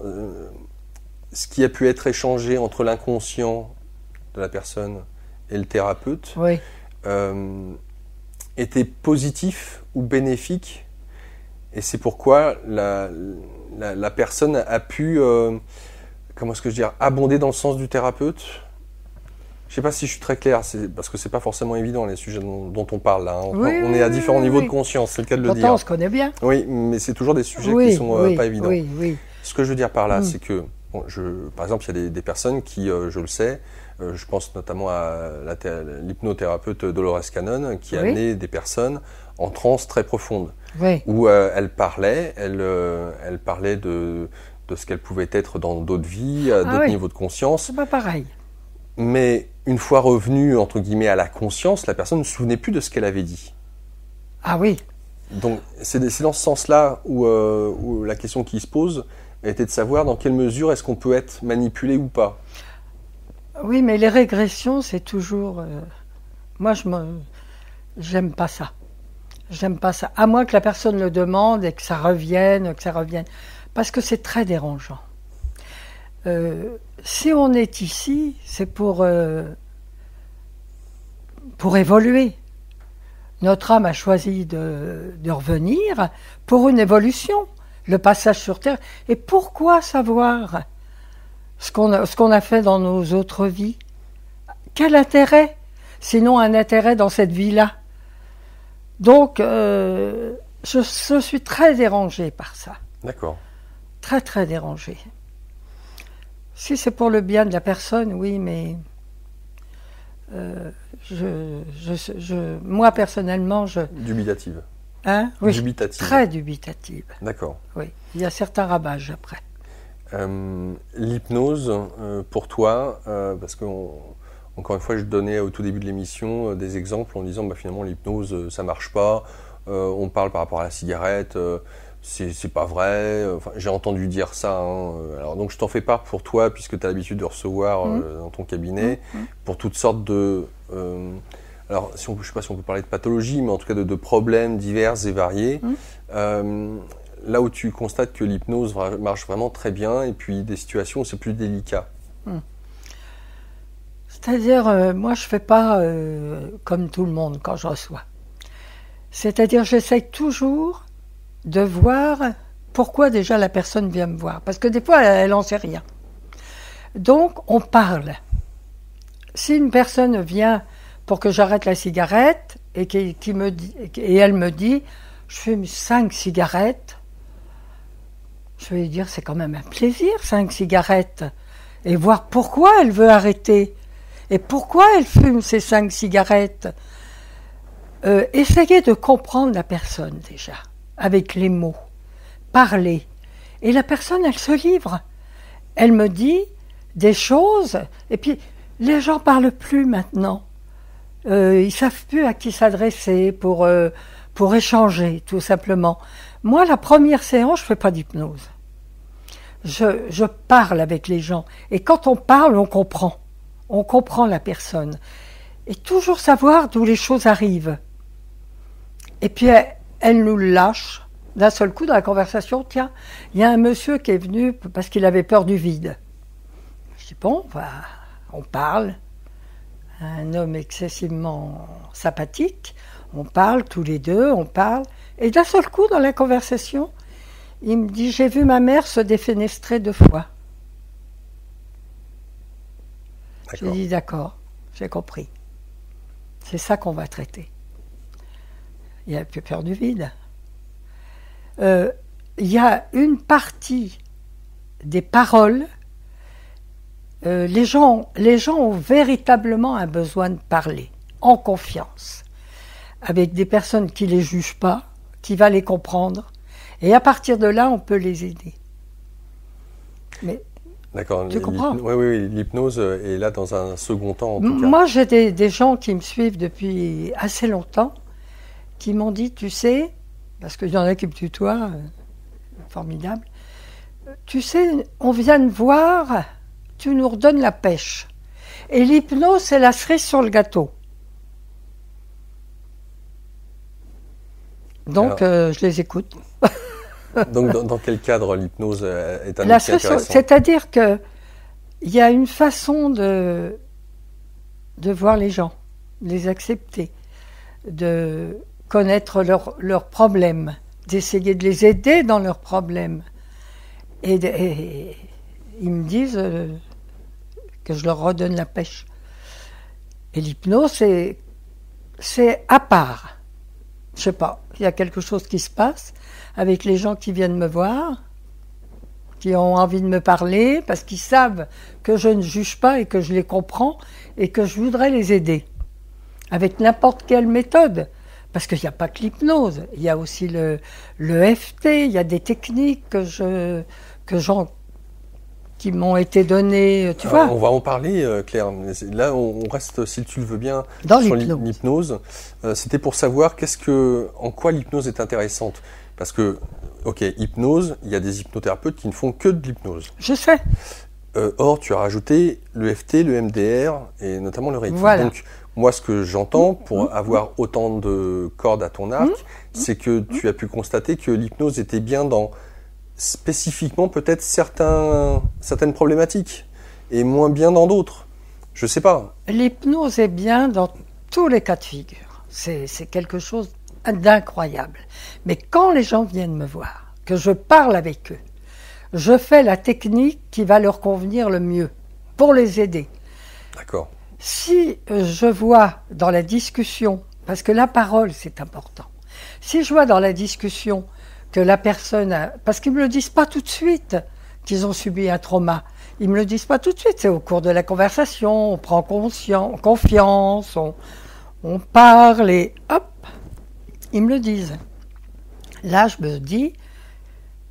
[SPEAKER 1] ce qui a pu être échangé entre l'inconscient de la personne et le thérapeute était positif ou bénéfique, et c'est pourquoi la personne a pu, comment est-ce que je veux dire, abonder dans le sens du thérapeute. Je ne sais pas si je suis très clair, parce que ce n'est pas forcément évident les sujets dont on parle là. Hein. On est à différents niveaux de conscience, c'est le cas de le dire.
[SPEAKER 2] Pourtant, on se connaît bien.
[SPEAKER 1] Oui, mais c'est toujours des sujets qui ne sont pas évidents.
[SPEAKER 2] Oui.
[SPEAKER 1] Ce que je veux dire par là, c'est que, par exemple, il y a des personnes qui, je le sais, je pense notamment à l'hypnothérapeute Dolores Cannon, qui a amené des personnes en transe très profonde, où elle parlait de ce qu'elle pouvait être dans d'autres vies, à d'autres niveaux de conscience.
[SPEAKER 2] C'est pas pareil.
[SPEAKER 1] Mais une fois revenue, entre guillemets, à la conscience, la personne ne se souvenait plus de ce qu'elle avait dit.
[SPEAKER 2] Ah oui.
[SPEAKER 1] Donc c'est dans ce sens-là où la question qui se pose était de savoir dans quelle mesure est-ce qu'on peut être manipulé ou pas.
[SPEAKER 2] Oui, mais les régressions, c'est toujours... Moi, j'aime pas ça. J'aime pas ça. À moins que la personne le demande et que ça revienne. Parce que c'est très dérangeant. Si on est ici, c'est pour évoluer. Notre âme a choisi de revenir pour une évolution, le passage sur Terre. Et pourquoi savoir ce qu'on a fait dans nos autres vies? Quel intérêt? Sinon un intérêt dans cette vie-là. Donc, je suis très dérangée par ça.
[SPEAKER 1] D'accord.
[SPEAKER 2] Très, très dérangée. Si c'est pour le bien de la personne, oui, mais moi, personnellement,
[SPEAKER 1] Dubitative.
[SPEAKER 2] Hein? Oui,
[SPEAKER 1] dubitative.
[SPEAKER 2] Très dubitative.
[SPEAKER 1] D'accord.
[SPEAKER 2] Oui, il y a certains ravages après.
[SPEAKER 1] L'hypnose, pour toi, parce que, encore une fois, je donnais au tout début de l'émission des exemples en disant, finalement, l'hypnose, ça marche pas. On parle par rapport à la cigarette. C'est pas vrai, enfin, j'ai entendu dire ça. Hein. Alors, donc je t'en fais part pour toi, puisque tu as l'habitude de recevoir dans ton cabinet, pour toutes sortes de... alors, je ne sais pas si on peut parler de pathologie, mais en tout cas de problèmes divers et variés. Là où tu constates que l'hypnose marche vraiment très bien, et puis des situations où c'est plus délicat.
[SPEAKER 2] C'est-à-dire, moi je ne fais pas comme tout le monde quand je reçois. C'est-à-dire, j'essaie toujours de voir pourquoi déjà la personne vient me voir. Parce que des fois, elle n'en sait rien. Donc, on parle. Si une personne vient pour que j'arrête la cigarette et elle me dit « je fume 5 cigarettes », je vais lui dire « c'est quand même un plaisir, 5 cigarettes ». Et voir pourquoi elle veut arrêter. Et pourquoi elle fume ces 5 cigarettes. Essayez de comprendre la personne déjà. Avec les mots, parler. Et la personne, elle se livre. elle me dit des choses, et puis les gens parlent plus maintenant. Ils savent plus à qui s'adresser pour échanger, tout simplement. Moi, la première séance, je fais pas d'hypnose. Je parle avec les gens. Et quand on parle, on comprend. On comprend la personne. Et toujours savoir d'où les choses arrivent. Et puis, elle nous lâche. D'un seul coup, dans la conversation, tiens, il y a un monsieur qui est venu parce qu'il avait peur du vide. Je dis, bon, on parle. Un homme excessivement sympathique. On parle tous les deux, on parle. Et d'un seul coup, dans la conversation, il me dit, j'ai vu ma mère se défenestrer 2 fois. J'ai dit, d'accord, j'ai compris. C'est ça qu'on va traiter. Il n'y a plus peur du vide. Il y a une partie des paroles, les gens ont véritablement un besoin de parler, en confiance, avec des personnes qui ne les jugent pas, qui va les comprendre, et à partir de là, on peut les aider. Mais
[SPEAKER 1] d'accord.
[SPEAKER 2] Tu comprends ?
[SPEAKER 1] Oui, l'hypnose est là dans un second temps, en tout cas.
[SPEAKER 2] Moi, j'ai des gens qui me suivent depuis assez longtemps, qui m'ont dit, tu sais, parce qu'il y en a qui me tutoient, formidable, tu sais, on vient de voir, tu nous redonnes la pêche. Et l'hypnose, c'est la cerise sur le gâteau. Donc, je les écoute.
[SPEAKER 1] Donc, dans quel cadre l'hypnose est un outil intéressant ?
[SPEAKER 2] C'est-à-dire qu'il y a une façon de voir les gens, de les accepter, de connaître leurs problèmes, d'essayer de les aider dans leurs problèmes. Et ils me disent que je leur redonne la pêche. Et l'hypnose, c'est à part. Je sais pas, il y a quelque chose qui se passe avec les gens qui viennent me voir, qui ont envie de me parler, parce qu'ils savent que je ne juge pas et que je les comprends et que je voudrais les aider. Avec n'importe quelle méthode. Parce qu'il n'y a pas que l'hypnose, il y a aussi le EFT, il y a des techniques qui m'ont été données, tu vois.
[SPEAKER 1] On va en parler, Claire. Là, on reste, si tu le veux bien,
[SPEAKER 2] dans
[SPEAKER 1] sur
[SPEAKER 2] l'hypnose.
[SPEAKER 1] C'était pour savoir en quoi l'hypnose est intéressante. Parce que, ok, hypnose, il y a des hypnothérapeutes qui ne font que de l'hypnose.
[SPEAKER 2] Je sais.
[SPEAKER 1] Or, tu as rajouté l'EFT, le MDR et notamment le Reiki.
[SPEAKER 2] Voilà.
[SPEAKER 1] Donc, moi, ce que j'entends pour avoir autant de cordes à ton arc, c'est que tu as pu constater que l'hypnose était bien dans spécifiquement peut-être certaines problématiques et moins bien dans d'autres. Je sais pas.
[SPEAKER 2] L'hypnose est bien dans tous les cas de figure. C'est quelque chose d'incroyable. Mais quand les gens viennent me voir, que je parle avec eux, je fais la technique qui va leur convenir le mieux pour les aider.
[SPEAKER 1] D'accord.
[SPEAKER 2] Si je vois dans la discussion, parce que la parole c'est important, si je vois dans la discussion que la personne a, parce qu'ils ne me le disent pas tout de suite qu'ils ont subi un trauma, ils ne me le disent pas tout de suite, c'est au cours de la conversation, on prend confiance, on parle et hop, ils me le disent. Là je me dis,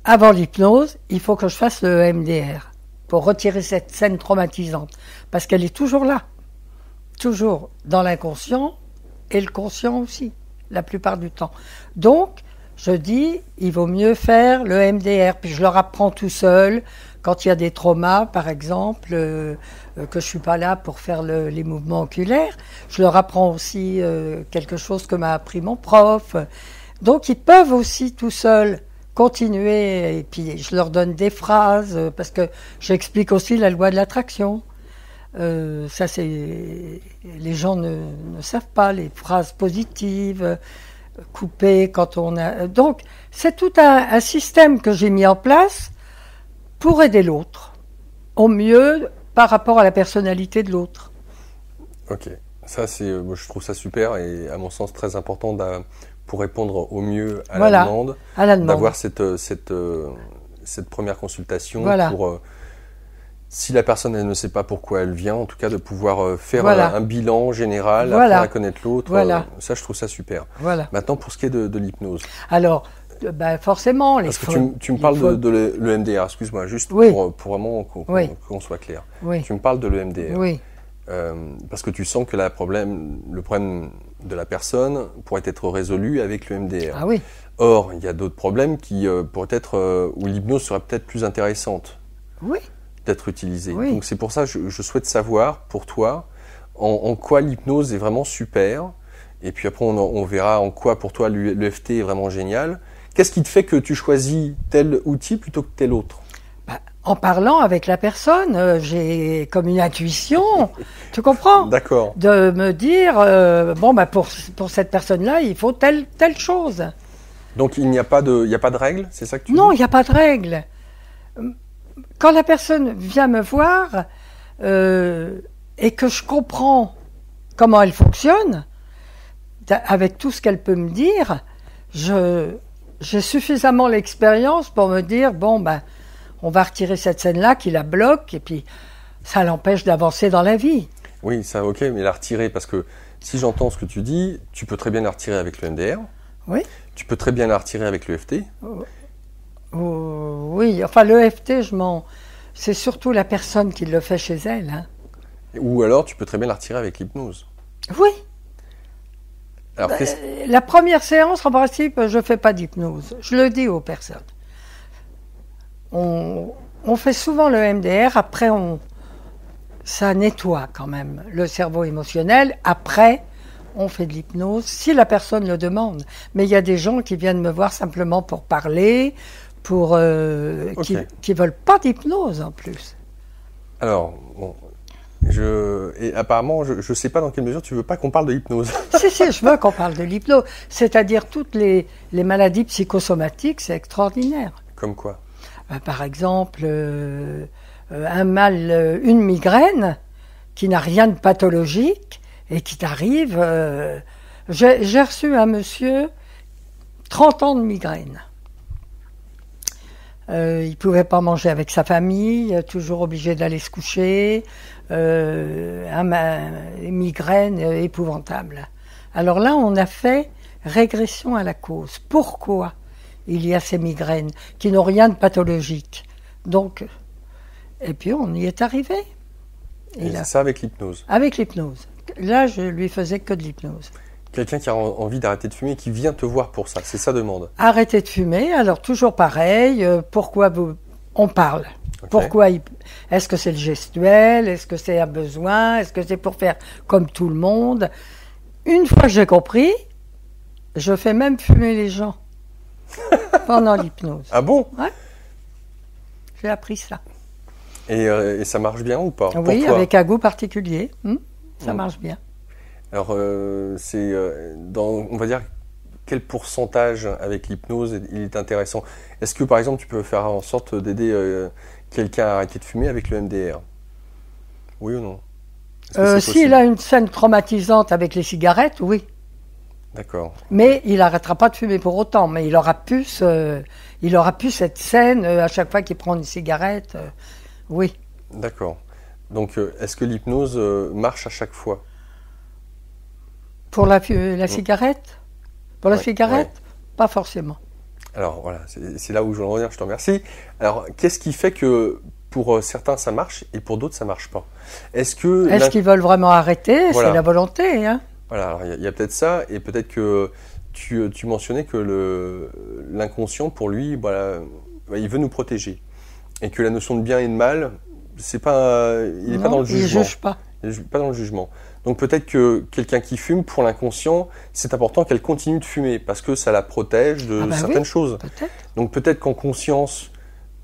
[SPEAKER 2] avant l'hypnose, il faut que je fasse le MDR pour retirer cette scène traumatisante, parce qu'elle est toujours là. Toujours dans l'inconscient et le conscient aussi, la plupart du temps. Donc, je dis, il vaut mieux faire le MDR, puis je leur apprends tout seul, quand il y a des traumas, par exemple, que je ne suis pas là pour faire les mouvements oculaires, je leur apprends aussi quelque chose que m'a appris mon prof. Donc, ils peuvent aussi tout seuls continuer, et puis je leur donne des phrases, parce que j'explique aussi la loi de l'attraction. Ça, les gens ne savent pas, les phrases positives, coupées quand on a... Donc, c'est tout un système que j'ai mis en place pour aider l'autre, au mieux par rapport à la personnalité de l'autre.
[SPEAKER 1] Ok, ça je trouve ça super et à mon sens très important pour répondre au mieux à la demande, d'avoir cette première consultation pour... si la personne elle ne sait pas pourquoi elle vient, en tout cas de pouvoir faire un bilan général, apprendre à connaître l'autre, ça je trouve ça super.
[SPEAKER 2] Voilà.
[SPEAKER 1] Maintenant pour ce qui est de l'hypnose.
[SPEAKER 2] Alors, Ben, forcément.
[SPEAKER 1] Parce que tu me parles de l'EMDR, excuse-moi, juste
[SPEAKER 2] Oui.
[SPEAKER 1] pour vraiment qu'on soit clair.
[SPEAKER 2] Oui.
[SPEAKER 1] Tu me parles de l'EMDR.
[SPEAKER 2] Oui.
[SPEAKER 1] Parce que tu sens que le problème de la personne pourrait être résolu avec l'EMDR.
[SPEAKER 2] Ah oui.
[SPEAKER 1] Or, il y a d'autres problèmes qui pourraient être où l'hypnose serait peut-être plus intéressante
[SPEAKER 2] Oui.
[SPEAKER 1] d'être utilisée.
[SPEAKER 2] Oui.
[SPEAKER 1] Donc c'est pour ça que je souhaite savoir pour toi en quoi l'hypnose est vraiment super. Et puis après, on verra en quoi pour toi l'EFT est vraiment génial. Qu'est-ce qui te fait que tu choisis tel outil plutôt que tel autre?
[SPEAKER 2] En parlant avec la personne, j'ai comme une intuition, tu comprends?
[SPEAKER 1] D'accord.
[SPEAKER 2] De me dire, pour cette personne-là, il faut telle chose.
[SPEAKER 1] Donc il n'y a pas de règle, c'est ça que tu dis?
[SPEAKER 2] Non, il n'y a pas de règle. Quand la personne vient me voir et que je comprends comment elle fonctionne, avec tout ce qu'elle peut me dire, j'ai suffisamment l'expérience pour me dire, on va retirer cette scène-là qui la bloque et puis ça l'empêche d'avancer dans la vie.
[SPEAKER 1] Oui, ça ok, mais la retirer, parce que si j'entends ce que tu dis, tu peux très bien la retirer avec le MDR.
[SPEAKER 2] Oui.
[SPEAKER 1] Tu peux très bien la retirer avec l'EFT.
[SPEAKER 2] Oui, enfin l'EFT, c'est surtout la personne qui le fait chez elle. Hein.
[SPEAKER 1] Ou alors tu peux très bien la retirer avec l'hypnose.
[SPEAKER 2] Oui.
[SPEAKER 1] Alors,
[SPEAKER 2] la première séance, en principe, je ne fais pas d'hypnose. Je le dis aux personnes. On fait souvent le MDR, après ça nettoie quand même le cerveau émotionnel. Après, on fait de l'hypnose, si la personne le demande. Mais il y a des gens qui viennent me voir simplement pour parler, qui veulent pas d'hypnose en plus.
[SPEAKER 1] Alors, bon, et apparemment, je ne sais pas dans quelle mesure tu veux pas qu'on parle de l'hypnose.
[SPEAKER 2] Si, je veux qu'on parle de l'hypnose. C'est-à-dire toutes les maladies psychosomatiques, c'est extraordinaire.
[SPEAKER 1] Comme quoi?
[SPEAKER 2] Par exemple, une migraine qui n'a rien de pathologique et qui t'arrive. J'ai reçu un monsieur, 30 ans de migraine. Il ne pouvait pas manger avec sa famille, toujours obligé d'aller se coucher. Migraine épouvantable. Alors là, on a fait régression à la cause. Pourquoi il y a ces migraines qui n'ont rien de pathologique? Donc, et puis on y est arrivé.
[SPEAKER 1] Et c'est ça avec l'hypnose?
[SPEAKER 2] Avec l'hypnose. Là, je lui faisais que de l'hypnose.
[SPEAKER 1] Quelqu'un qui a envie d'arrêter de fumer, qui vient te voir pour ça, c'est sa demande?
[SPEAKER 2] Arrêter de fumer, alors toujours pareil, pourquoi on parle? Okay. Pourquoi est-ce que c'est le gestuel? Est-ce que c'est un besoin? Est-ce que c'est pour faire comme tout le monde? Une fois que j'ai compris, je fais même fumer les gens pendant l'hypnose.
[SPEAKER 1] Ah bon?
[SPEAKER 2] Ouais. J'ai appris ça.
[SPEAKER 1] Et ça marche bien ou pas?
[SPEAKER 2] Oui, avec un goût particulier. Ça marche bien.
[SPEAKER 1] Alors, on va dire, quel pourcentage avec l'hypnose il est intéressant? Est-ce que, par exemple, tu peux faire en sorte d'aider quelqu'un à arrêter de fumer avec le MDR? Oui ou non?
[SPEAKER 2] S'il a une scène traumatisante avec les cigarettes, oui.
[SPEAKER 1] D'accord.
[SPEAKER 2] Mais il n'arrêtera pas de fumer pour autant. Mais il aura pu cette scène à chaque fois qu'il prend une cigarette. Oui.
[SPEAKER 1] D'accord. Donc, est-ce que l'hypnose marche à chaque fois?
[SPEAKER 2] Pour la cigarette? Pour la cigarette? Pas forcément.
[SPEAKER 1] Alors voilà, c'est là où je veux en revenir, je te remercie. Alors, qu'est-ce qui fait que pour certains ça marche et pour d'autres ça marche pas? Est-ce
[SPEAKER 2] qu'ils veulent vraiment arrêter? Voilà. C'est la volonté. Hein.
[SPEAKER 1] Voilà, alors il y a peut-être ça, et peut-être que tu mentionnais que l'inconscient, pour lui, voilà, il veut nous protéger. Et que la notion de bien et de mal, il n'est pas dans le jugement.
[SPEAKER 2] Il ne juge pas.
[SPEAKER 1] Il n'est pas dans le jugement. Donc peut-être que quelqu'un qui fume, pour l'inconscient, c'est important qu'elle continue de fumer, parce que ça la protège de certaines choses. Donc peut-être qu'en conscience,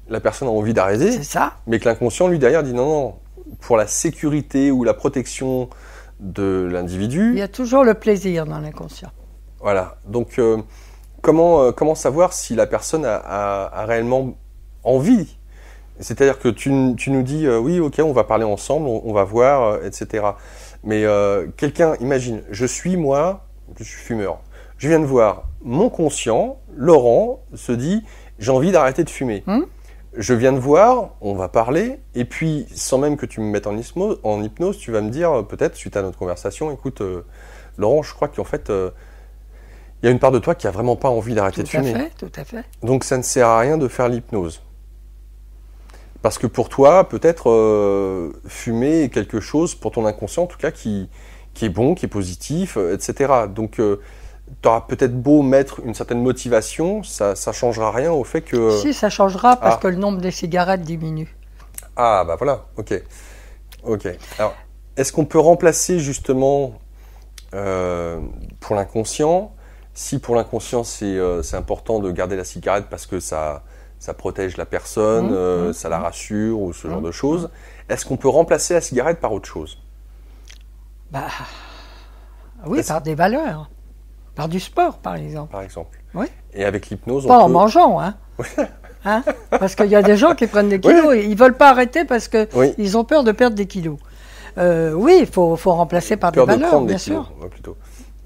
[SPEAKER 1] la personne a envie d'arrêter,
[SPEAKER 2] c'est ça.
[SPEAKER 1] Mais que l'inconscient, lui, derrière, dit non, pour la sécurité ou la protection de l'individu.
[SPEAKER 2] Il y a toujours le plaisir dans l'inconscient.
[SPEAKER 1] Voilà. Donc comment savoir si la personne a réellement envie? C'est-à-dire que tu nous dis, oui, ok, on va parler ensemble, on va voir, etc. Mais quelqu'un, imagine, je suis fumeur. Je viens de voir, mon conscient, Laurent, se dit, j'ai envie d'arrêter de fumer. Je viens de voir, on va parler, et puis, sans même que tu me mettes en hypnose, tu vas me dire, peut-être, suite à notre conversation, écoute, Laurent, je crois qu'en fait, Il y a une part de toi qui a vraiment pas envie d'arrêter de fumer.
[SPEAKER 2] Tout à fait.
[SPEAKER 1] Donc ça ne sert à rien de faire l'hypnose. Parce que pour toi, peut-être fumer est quelque chose, pour ton inconscient en tout cas, qui est bon, qui est positif, etc. Donc tu auras peut-être beau mettre une certaine motivation, ça ne changera rien au fait que...
[SPEAKER 2] Si, ça changera parce que le nombre des cigarettes diminue.
[SPEAKER 1] Ah, bah voilà, ok. Alors, est-ce qu'on peut remplacer justement pour l'inconscient, si pour l'inconscient c'est important de garder la cigarette parce que ça protège la personne, ça la rassure ou ce genre de choses, est-ce qu'on peut remplacer la cigarette par autre chose?
[SPEAKER 2] Bah, oui, par des valeurs. Par du sport, par exemple.
[SPEAKER 1] Par exemple.
[SPEAKER 2] Oui.
[SPEAKER 1] Et avec l'hypnose,
[SPEAKER 2] pas en mangeant, hein. Hein? Parce qu'il y a des gens qui prennent des kilos et ils ne veulent pas arrêter parce qu'ils ont peur de perdre des kilos. Oui, il faut remplacer par des valeurs, bien sûr.
[SPEAKER 1] Plutôt.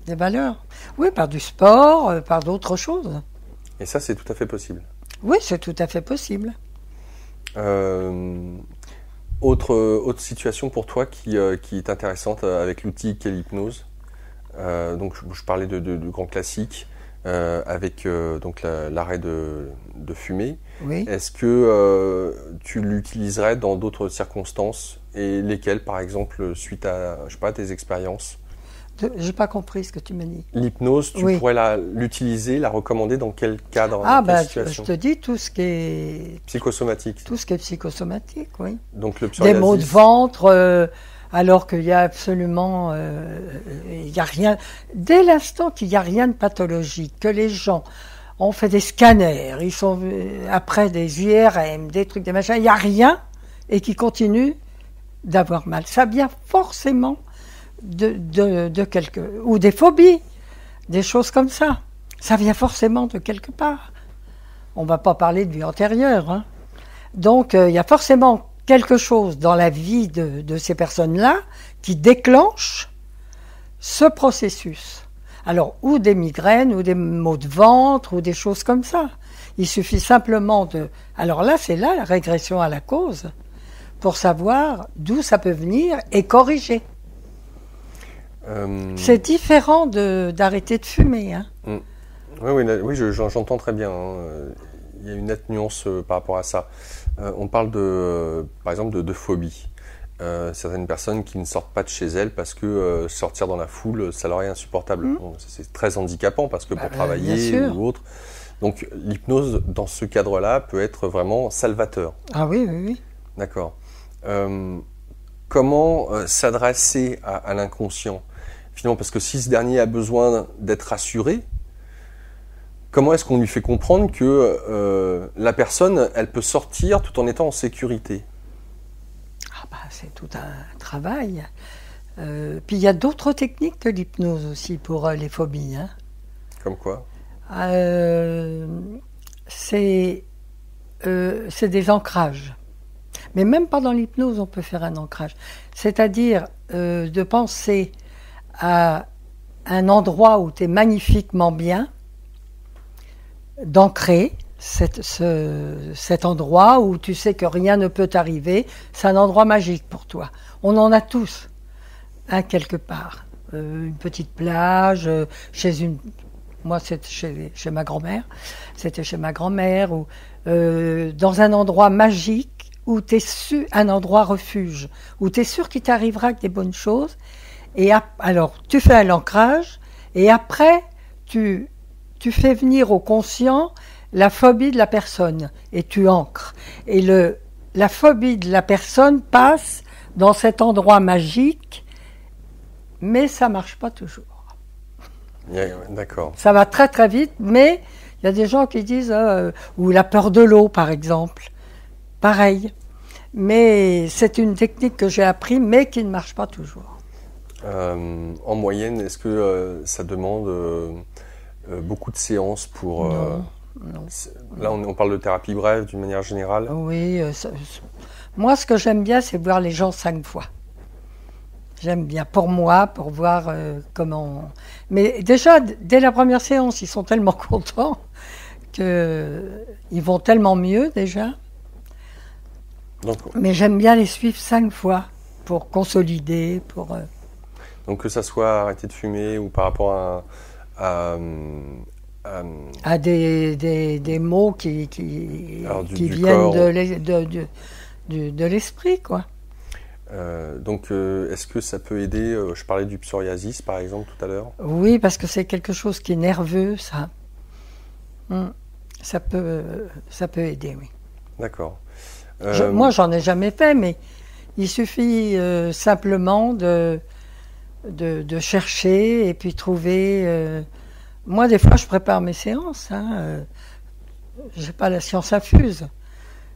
[SPEAKER 2] Des valeurs. Oui, par du sport, par d'autres choses.
[SPEAKER 1] Et ça, c'est tout à fait possible.
[SPEAKER 2] Oui, c'est tout à fait possible.
[SPEAKER 1] Autre situation pour toi qui est intéressante avec l'outil qu'est l'hypnose. Donc je parlais de grands classiques avec donc l'arrêt de fumer.
[SPEAKER 2] Oui.
[SPEAKER 1] Est-ce que tu l'utiliserais dans d'autres circonstances et lesquelles, par exemple, suite à je sais pas, tes expériences?
[SPEAKER 2] J'ai pas compris ce que tu m'as dit.
[SPEAKER 1] L'hypnose, tu pourrais l'utiliser, la recommander dans quel cadre?
[SPEAKER 2] Ah,
[SPEAKER 1] dans quelle situation?
[SPEAKER 2] je te dis tout ce qui est
[SPEAKER 1] psychosomatique.
[SPEAKER 2] Tout ce qui est psychosomatique, oui.
[SPEAKER 1] Donc le psoriasis.
[SPEAKER 2] Des maux de ventre, alors qu'il y a absolument, il y a rien. Dès l'instant qu'il n'y a rien de pathologique, que les gens ont fait des scanners, ils sont après des IRM, des trucs, des machins, il n'y a rien et qui continuent d'avoir mal. Ça vient forcément de quelque, ou des phobies, des choses comme ça. Ça vient forcément de quelque part. On ne va pas parler de vie antérieure, hein. Donc il y a forcément quelque chose dans la vie de ces personnes-là qui déclenche ce processus. Alors, ou des migraines, ou des maux de ventre, ou des choses comme ça. Il suffit simplement de... Alors là, c'est là la régression à la cause, pour savoir d'où ça peut venir et corriger. C'est différent d'arrêter de fumer. Hein.
[SPEAKER 1] Oui, j'entends très bien. Hein. Il y a une nette nuance par rapport à ça. On parle par exemple de phobie. Certaines personnes qui ne sortent pas de chez elles parce que sortir dans la foule, ça leur est insupportable. Bon, c'est très handicapant parce que pour travailler ou autre. Donc l'hypnose, dans ce cadre-là, peut être vraiment salvateur.
[SPEAKER 2] Ah oui.
[SPEAKER 1] D'accord. Comment s'adresser à l'inconscient? Finalement, parce que si ce dernier a besoin d'être rassuré, comment est-ce qu'on lui fait comprendre que la personne, elle peut sortir tout en étant en sécurité?
[SPEAKER 2] C'est tout un travail. Puis il y a d'autres techniques que l'hypnose aussi pour les phobies. Hein.
[SPEAKER 1] Comme quoi?
[SPEAKER 2] C'est des ancrages. Mais même pendant l'hypnose, on peut faire un ancrage. C'est-à-dire de penser à un endroit où tu es magnifiquement bien, d'ancrer cet endroit où tu sais que rien ne peut t'arriver. C'est un endroit magique pour toi. On en a tous, hein, quelque part. Une petite plage, moi c'était chez ma grand-mère, ou dans un endroit magique où tu es un endroit refuge, où tu es sûr qu'il t'arrivera que des bonnes choses. Et alors, tu fais l'ancrage, et après, tu fais venir au conscient la phobie de la personne, et tu ancres. Et la phobie de la personne passe dans cet endroit magique, mais ça ne marche pas toujours.
[SPEAKER 1] D'accord.
[SPEAKER 2] Ça va très très vite, mais il y a des gens qui disent, ou la peur de l'eau par exemple, pareil. Mais c'est une technique que j'ai appris, mais qui ne marche pas toujours.
[SPEAKER 1] En moyenne, est-ce que ça demande beaucoup de séances pour...
[SPEAKER 2] Non.
[SPEAKER 1] Là, on parle de thérapie brève d'une manière générale.
[SPEAKER 2] Oui. Moi, ce que j'aime bien, c'est voir les gens 5 fois. J'aime bien pour moi, pour voir comment... Mais déjà, dès la première séance, ils sont tellement contents qu'ils vont tellement mieux déjà. Mais j'aime bien les suivre 5 fois pour consolider, pour...
[SPEAKER 1] Donc que ça soit arrêter de fumer ou par rapport
[SPEAKER 2] à des mots qui viennent de l'esprit, quoi.
[SPEAKER 1] Donc, est-ce que ça peut aider? Je parlais du psoriasis, par exemple, tout à l'heure.
[SPEAKER 2] Oui, parce que c'est quelque chose qui est nerveux, ça. Ça peut aider, oui.
[SPEAKER 1] D'accord.
[SPEAKER 2] Moi, j'en ai jamais fait, mais il suffit simplement de chercher et puis trouver. Moi, des fois, je prépare mes séances. J'ai pas la science infuse.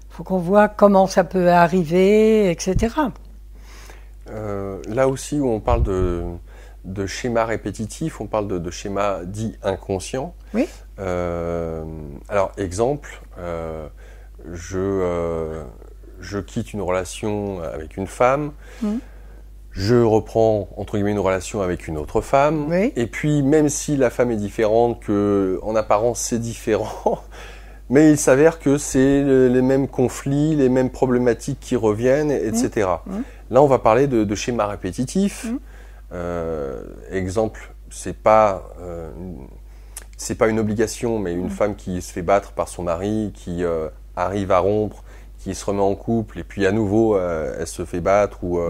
[SPEAKER 2] Il faut qu'on voit comment ça peut arriver, etc.
[SPEAKER 1] Là aussi, où on parle de schémas répétitifs, on parle de schémas dits inconscients.
[SPEAKER 2] Oui.
[SPEAKER 1] Alors, exemple, je quitte une relation avec une femme. Je reprends, entre guillemets, une relation avec une autre femme.
[SPEAKER 2] Oui.
[SPEAKER 1] Et puis, même si la femme est différente, qu'en apparence c'est différent, mais il s'avère que c'est les mêmes conflits, les mêmes problématiques qui reviennent, etc. Là, on va parler de schémas répétitifs. Exemple, c'est pas une obligation, mais une femme qui se fait battre par son mari, qui arrive à rompre, qui se remet en couple, et puis à nouveau, elle se fait battre, ou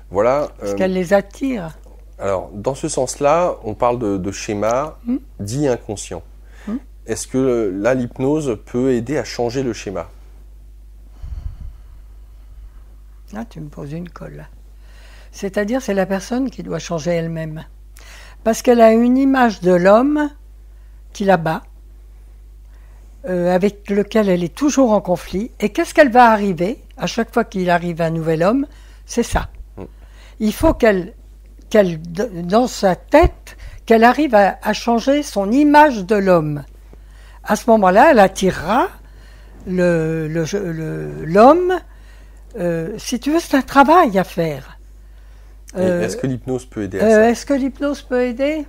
[SPEAKER 1] voilà.
[SPEAKER 2] Parce qu'elle les attire.
[SPEAKER 1] Alors, dans ce sens-là, on parle de schémas dits inconscients. Est-ce que là, l'hypnose peut aider à changer le schéma?
[SPEAKER 2] Là, tu me poses une colle. C'est-à-dire, c'est la personne qui doit changer elle-même. Parce qu'elle a une image de l'homme qui la bat, avec lequel elle est toujours en conflit. Et qu'est-ce qu'elle va arriver à chaque fois qu'il arrive un nouvel homme? C'est ça. Il faut qu'elle, dans sa tête, qu'elle arrive à changer son image de l'homme. À ce moment-là, elle attirera l'homme. Si tu veux, c'est un travail à faire.
[SPEAKER 1] Est-ce que l'hypnose peut aider à ça?
[SPEAKER 2] Est-ce que l'hypnose peut aider?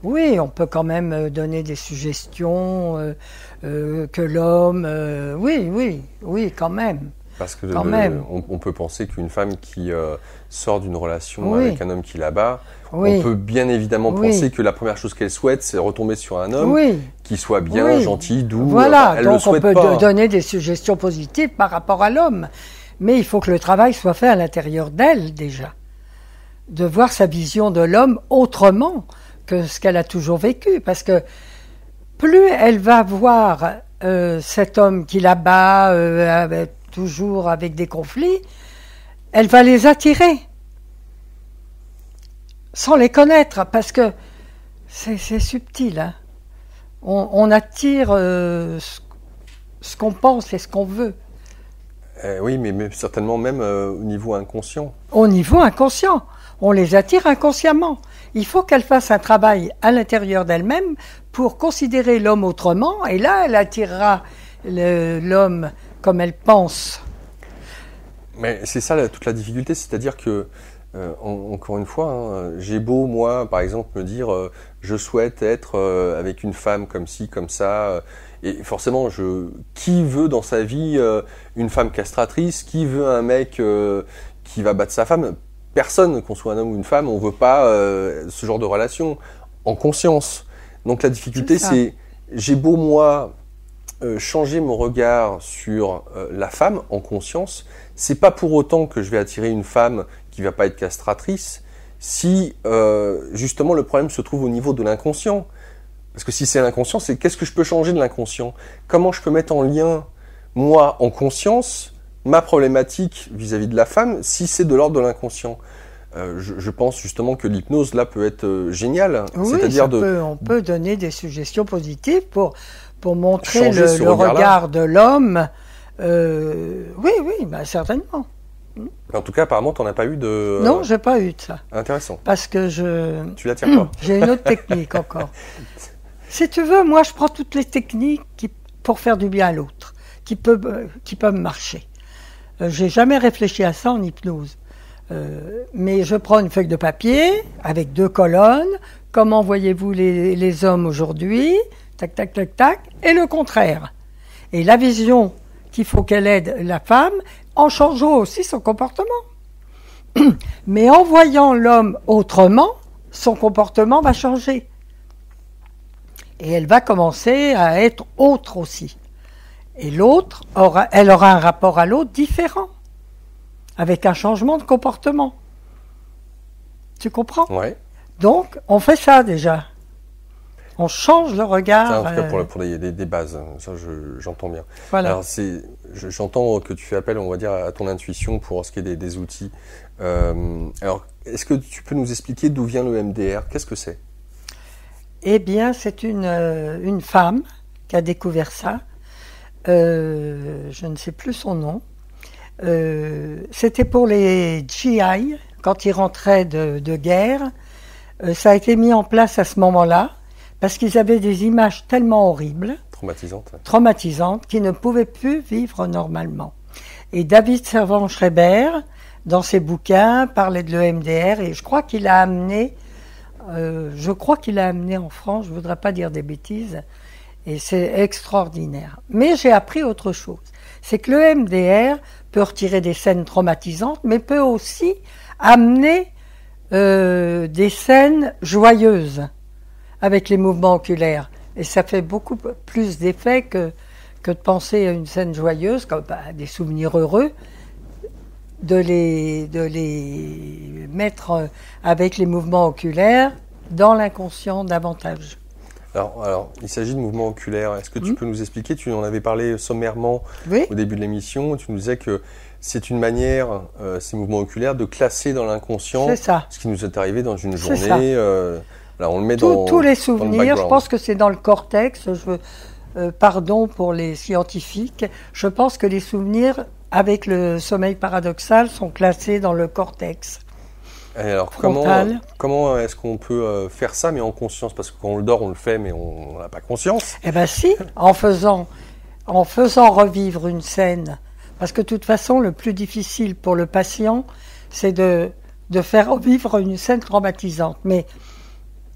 [SPEAKER 2] Oui, on peut quand même donner des suggestions que l'homme... oui, quand même.
[SPEAKER 1] Parce que
[SPEAKER 2] même.
[SPEAKER 1] On peut penser qu'une femme qui sort d'une relation avec un homme qui la bat, on peut bien évidemment penser que la première chose qu'elle souhaite, c'est retomber sur un homme qui soit bien, gentil, doux.
[SPEAKER 2] Voilà,
[SPEAKER 1] elle
[SPEAKER 2] donc
[SPEAKER 1] le souhaite
[SPEAKER 2] on peut
[SPEAKER 1] pas.
[SPEAKER 2] donner des suggestions positives par rapport à l'homme. Mais il faut que le travail soit fait à l'intérieur d'elle déjà. De voir sa vision de l'homme autrement que ce qu'elle a toujours vécu. Parce que plus elle va voir cet homme qui la bat, toujours avec des conflits, elle va les attirer. Sans les connaître, parce que c'est subtil. Hein. On attire ce qu'on pense et ce qu'on veut.
[SPEAKER 1] Oui, mais certainement même au niveau inconscient.
[SPEAKER 2] Au niveau inconscient. On les attire inconsciemment. Il faut qu'elle fasse un travail à l'intérieur d'elle-même pour considérer l'homme autrement, et là, elle attirera l'homme comme elle pense.
[SPEAKER 1] Mais c'est ça toute la difficulté, c'est-à-dire que, encore une fois, j'ai beau, moi, par exemple, me dire je souhaite être avec une femme comme ci, comme ça, et forcément, qui veut dans sa vie une femme castratrice, qui veut un mec qui va battre sa femme? Personne, qu'on soit un homme ou une femme, on veut pas ce genre de relation en conscience. Donc la difficulté, c'est j'ai beau, moi, changer mon regard sur la femme en conscience, c'est pas pour autant que je vais attirer une femme qui va pas être castratrice, si justement le problème se trouve au niveau de l'inconscient. Parce que si c'est l'inconscient, c'est qu'est-ce que je peux changer de l'inconscient? Comment je peux mettre en lien, moi, en conscience, ma problématique vis-à-vis de la femme, si c'est de l'ordre de l'inconscient? Je pense justement que l'hypnose, là, peut être géniale.
[SPEAKER 2] Oui,
[SPEAKER 1] c'est-à-dire
[SPEAKER 2] on peut donner des suggestions positives pour montrer le regard de l'homme. Oui, bah, certainement.
[SPEAKER 1] En tout cas, apparemment, tu n'en as pas eu de...
[SPEAKER 2] Non, j'ai pas eu de ça.
[SPEAKER 1] Intéressant.
[SPEAKER 2] Parce que
[SPEAKER 1] Tu l'attires pas.
[SPEAKER 2] J'ai une autre technique encore. Si tu veux, moi, je prends toutes les techniques pour faire du bien à l'autre, qui peuvent marcher. J'ai jamais réfléchi à ça en hypnose. Mais je prends une feuille de papier avec 2 colonnes. Comment voyez-vous les hommes aujourd'hui? Tac, tac, tac, tac. Et le contraire. Et la vision qu'il faut qu'elle aide la femme en changeant aussi son comportement. Mais en voyant l'homme autrement, son comportement va changer. Et elle va commencer à être autre aussi. Et l'autre, elle aura un rapport à l'autre différent, avec un changement de comportement. Tu comprends?
[SPEAKER 1] Ouais.
[SPEAKER 2] Donc, on fait ça déjà. On change le regard.
[SPEAKER 1] Ça, en tout cas, pour des bases, ça j'entends bien.
[SPEAKER 2] Voilà.
[SPEAKER 1] Alors, j'entends que tu fais appel, on va dire, à ton intuition pour ce qui est des outils. Alors, est-ce que tu peux nous expliquer d'où vient le MDR? Qu'est-ce que c'est?
[SPEAKER 2] Eh bien, c'est une femme qui a découvert ça. Je ne sais plus son nom. C'était pour les GI, quand ils rentraient de guerre. Ça a été mis en place à ce moment-là, parce qu'ils avaient des images tellement horribles, traumatisantes, qu'ils ne pouvaient plus vivre normalement. Et David Servan-Schreiber, dans ses bouquins, parlait de l'EMDR, et je crois qu'il a amené en France, je ne voudrais pas dire des bêtises, et c'est extraordinaire. Mais j'ai appris autre chose, c'est que l'EMDR peut retirer des scènes traumatisantes, mais peut aussi amener des scènes joyeuses avec les mouvements oculaires. Et ça fait beaucoup plus d'effet que de penser à une scène joyeuse, comme des souvenirs heureux, de les mettre avec les mouvements oculaires dans l'inconscient davantage.
[SPEAKER 1] Alors, il s'agit de mouvements oculaires. Est-ce que tu peux nous expliquer? Tu en avais parlé sommairement au début de l'émission. Tu nous disais que c'est une manière, ces mouvements oculaires, de classer dans l'inconscient ce qui nous est arrivé dans une journée. Là, on le met
[SPEAKER 2] tous les souvenirs. Je pense que c'est dans le cortex. Pardon pour les scientifiques. Je pense que les souvenirs avec le sommeil paradoxal sont classés dans le cortex.
[SPEAKER 1] Et alors, comment est-ce qu'on peut faire ça, mais en conscience? Parce que quand on le dort, on le fait, mais on n'a pas conscience.
[SPEAKER 2] Eh bien si, en faisant revivre une scène. Parce que de toute façon, le plus difficile pour le patient, c'est de faire revivre une scène traumatisante. Mais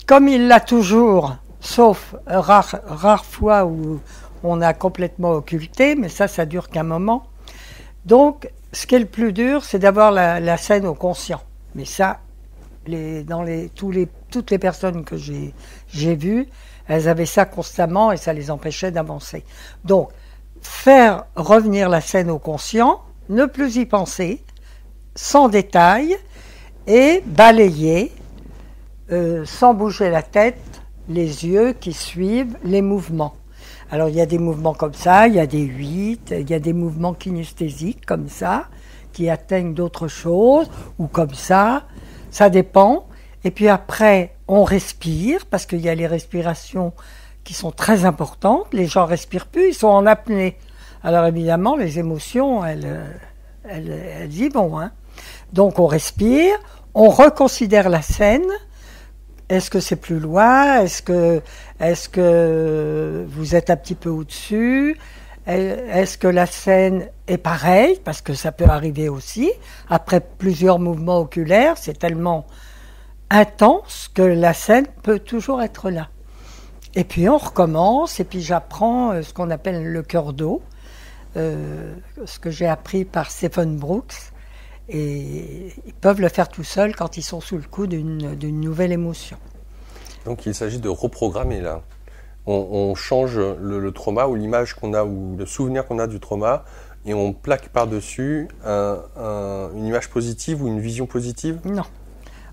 [SPEAKER 2] comme il l'a toujours, sauf rare fois où on a complètement occulté, mais ça dure qu'un moment. Donc, ce qui est le plus dur, c'est d'avoir la scène au conscient. Mais ça, toutes les personnes que j'ai vues, elles avaient ça constamment et ça les empêchait d'avancer. Donc, faire revenir la scène au conscient, ne plus y penser, sans détail, et balayer, sans bouger la tête, les yeux qui suivent les mouvements. Alors, il y a des mouvements comme ça, il y a des 8, il y a des mouvements kinesthésiques comme ça, qui atteignent d'autres choses, ou comme ça dépend. Et puis après, on respire, parce qu'il y a les respirations qui sont très importantes. Les gens respirent plus, ils sont en apnée. Alors évidemment, les émotions, elles y vont. Hein. Donc on respire, on reconsidère la scène. Est-ce que c'est plus loin? Est-ce que vous êtes un petit peu au-dessus? Est-ce que la scène est pareille? Parce que ça peut arriver aussi. Après plusieurs mouvements oculaires, c'est tellement intense que la scène peut toujours être là. Et puis on recommence, et puis j'apprends ce qu'on appelle le cœur d'eau, ce que j'ai appris par Stephen Brooks. Et ils peuvent le faire tout seuls quand ils sont sous le coup d'une nouvelle émotion.
[SPEAKER 1] Donc il s'agit de reprogrammer là. On change le trauma ou l'image qu'on a ou le souvenir qu'on a du trauma et on plaque par-dessus une image positive ou une vision positive?
[SPEAKER 2] Non.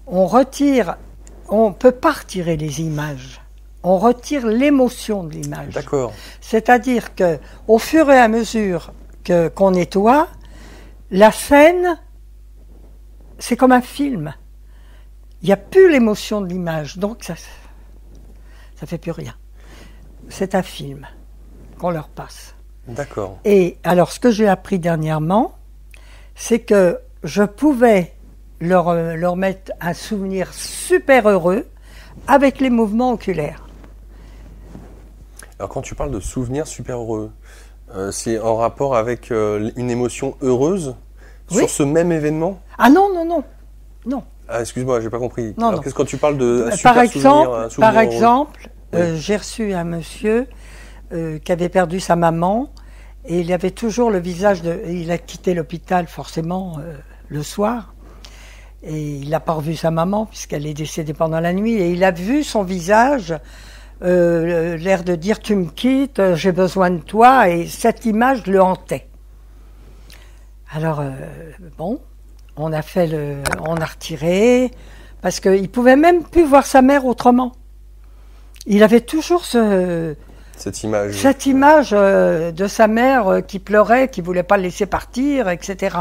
[SPEAKER 2] On ne peut pas retirer les images. On retire l'émotion de l'image.
[SPEAKER 1] D'accord.
[SPEAKER 2] C'est-à-dire qu'au fur et à mesure qu'on nettoie, la scène, c'est comme un film. Il n'y a plus l'émotion de l'image, donc ça fait plus rien. C'est un film qu'on leur passe.
[SPEAKER 1] D'accord.
[SPEAKER 2] Et alors, ce que j'ai appris dernièrement, c'est que je pouvais leur mettre un souvenir super heureux avec les mouvements oculaires.
[SPEAKER 1] Alors, quand tu parles de souvenirs super heureux, c'est en rapport avec une émotion heureuse sur ce même événement?
[SPEAKER 2] Ah non.
[SPEAKER 1] Ah, excuse-moi, j'ai pas compris.
[SPEAKER 2] Non,
[SPEAKER 1] alors, qu'est-ce que quand tu parles de
[SPEAKER 2] Par exemple, j'ai reçu un monsieur qui avait perdu sa maman et il avait toujours le visage il a quitté l'hôpital forcément le soir Et il n'a pas revu sa maman puisqu'elle est décédée pendant la nuit. Et il a vu son visage, l'air de dire tu me quittes, j'ai besoin de toi. Et cette image le hantait. Alors bon, on a retiré parce qu'il pouvait même plus voir sa mère autrement. Il avait toujours cette image de sa mère qui pleurait, qui voulait pas le laisser partir, etc.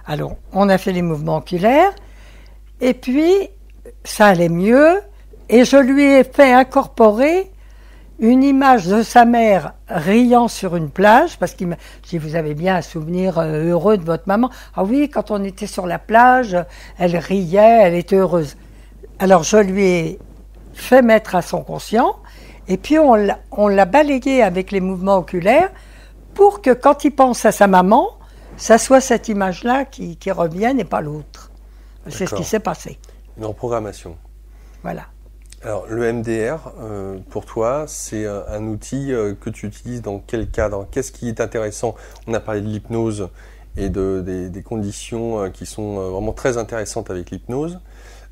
[SPEAKER 2] Alors, on a fait les mouvements oculaires, et puis, ça allait mieux, et je lui ai fait incorporer une image de sa mère riant sur une plage, parce qu'il m'a dit, vous avez bien un souvenir heureux de votre maman. Ah oui, quand on était sur la plage, elle riait, elle était heureuse. Alors, je lui ai fait mettre à son conscient, et puis on l'a balayé avec les mouvements oculaires pour que quand il pense à sa maman, ça soit cette image-là qui revienne et pas l'autre. C'est ce qui s'est passé.
[SPEAKER 1] Une reprogrammation.
[SPEAKER 2] Voilà.
[SPEAKER 1] Alors le MDR, pour toi, c'est un outil que tu utilises dans quel cadre? Qu'est-ce qui est intéressant? On a parlé de l'hypnose et des conditions qui sont vraiment très intéressantes avec l'hypnose.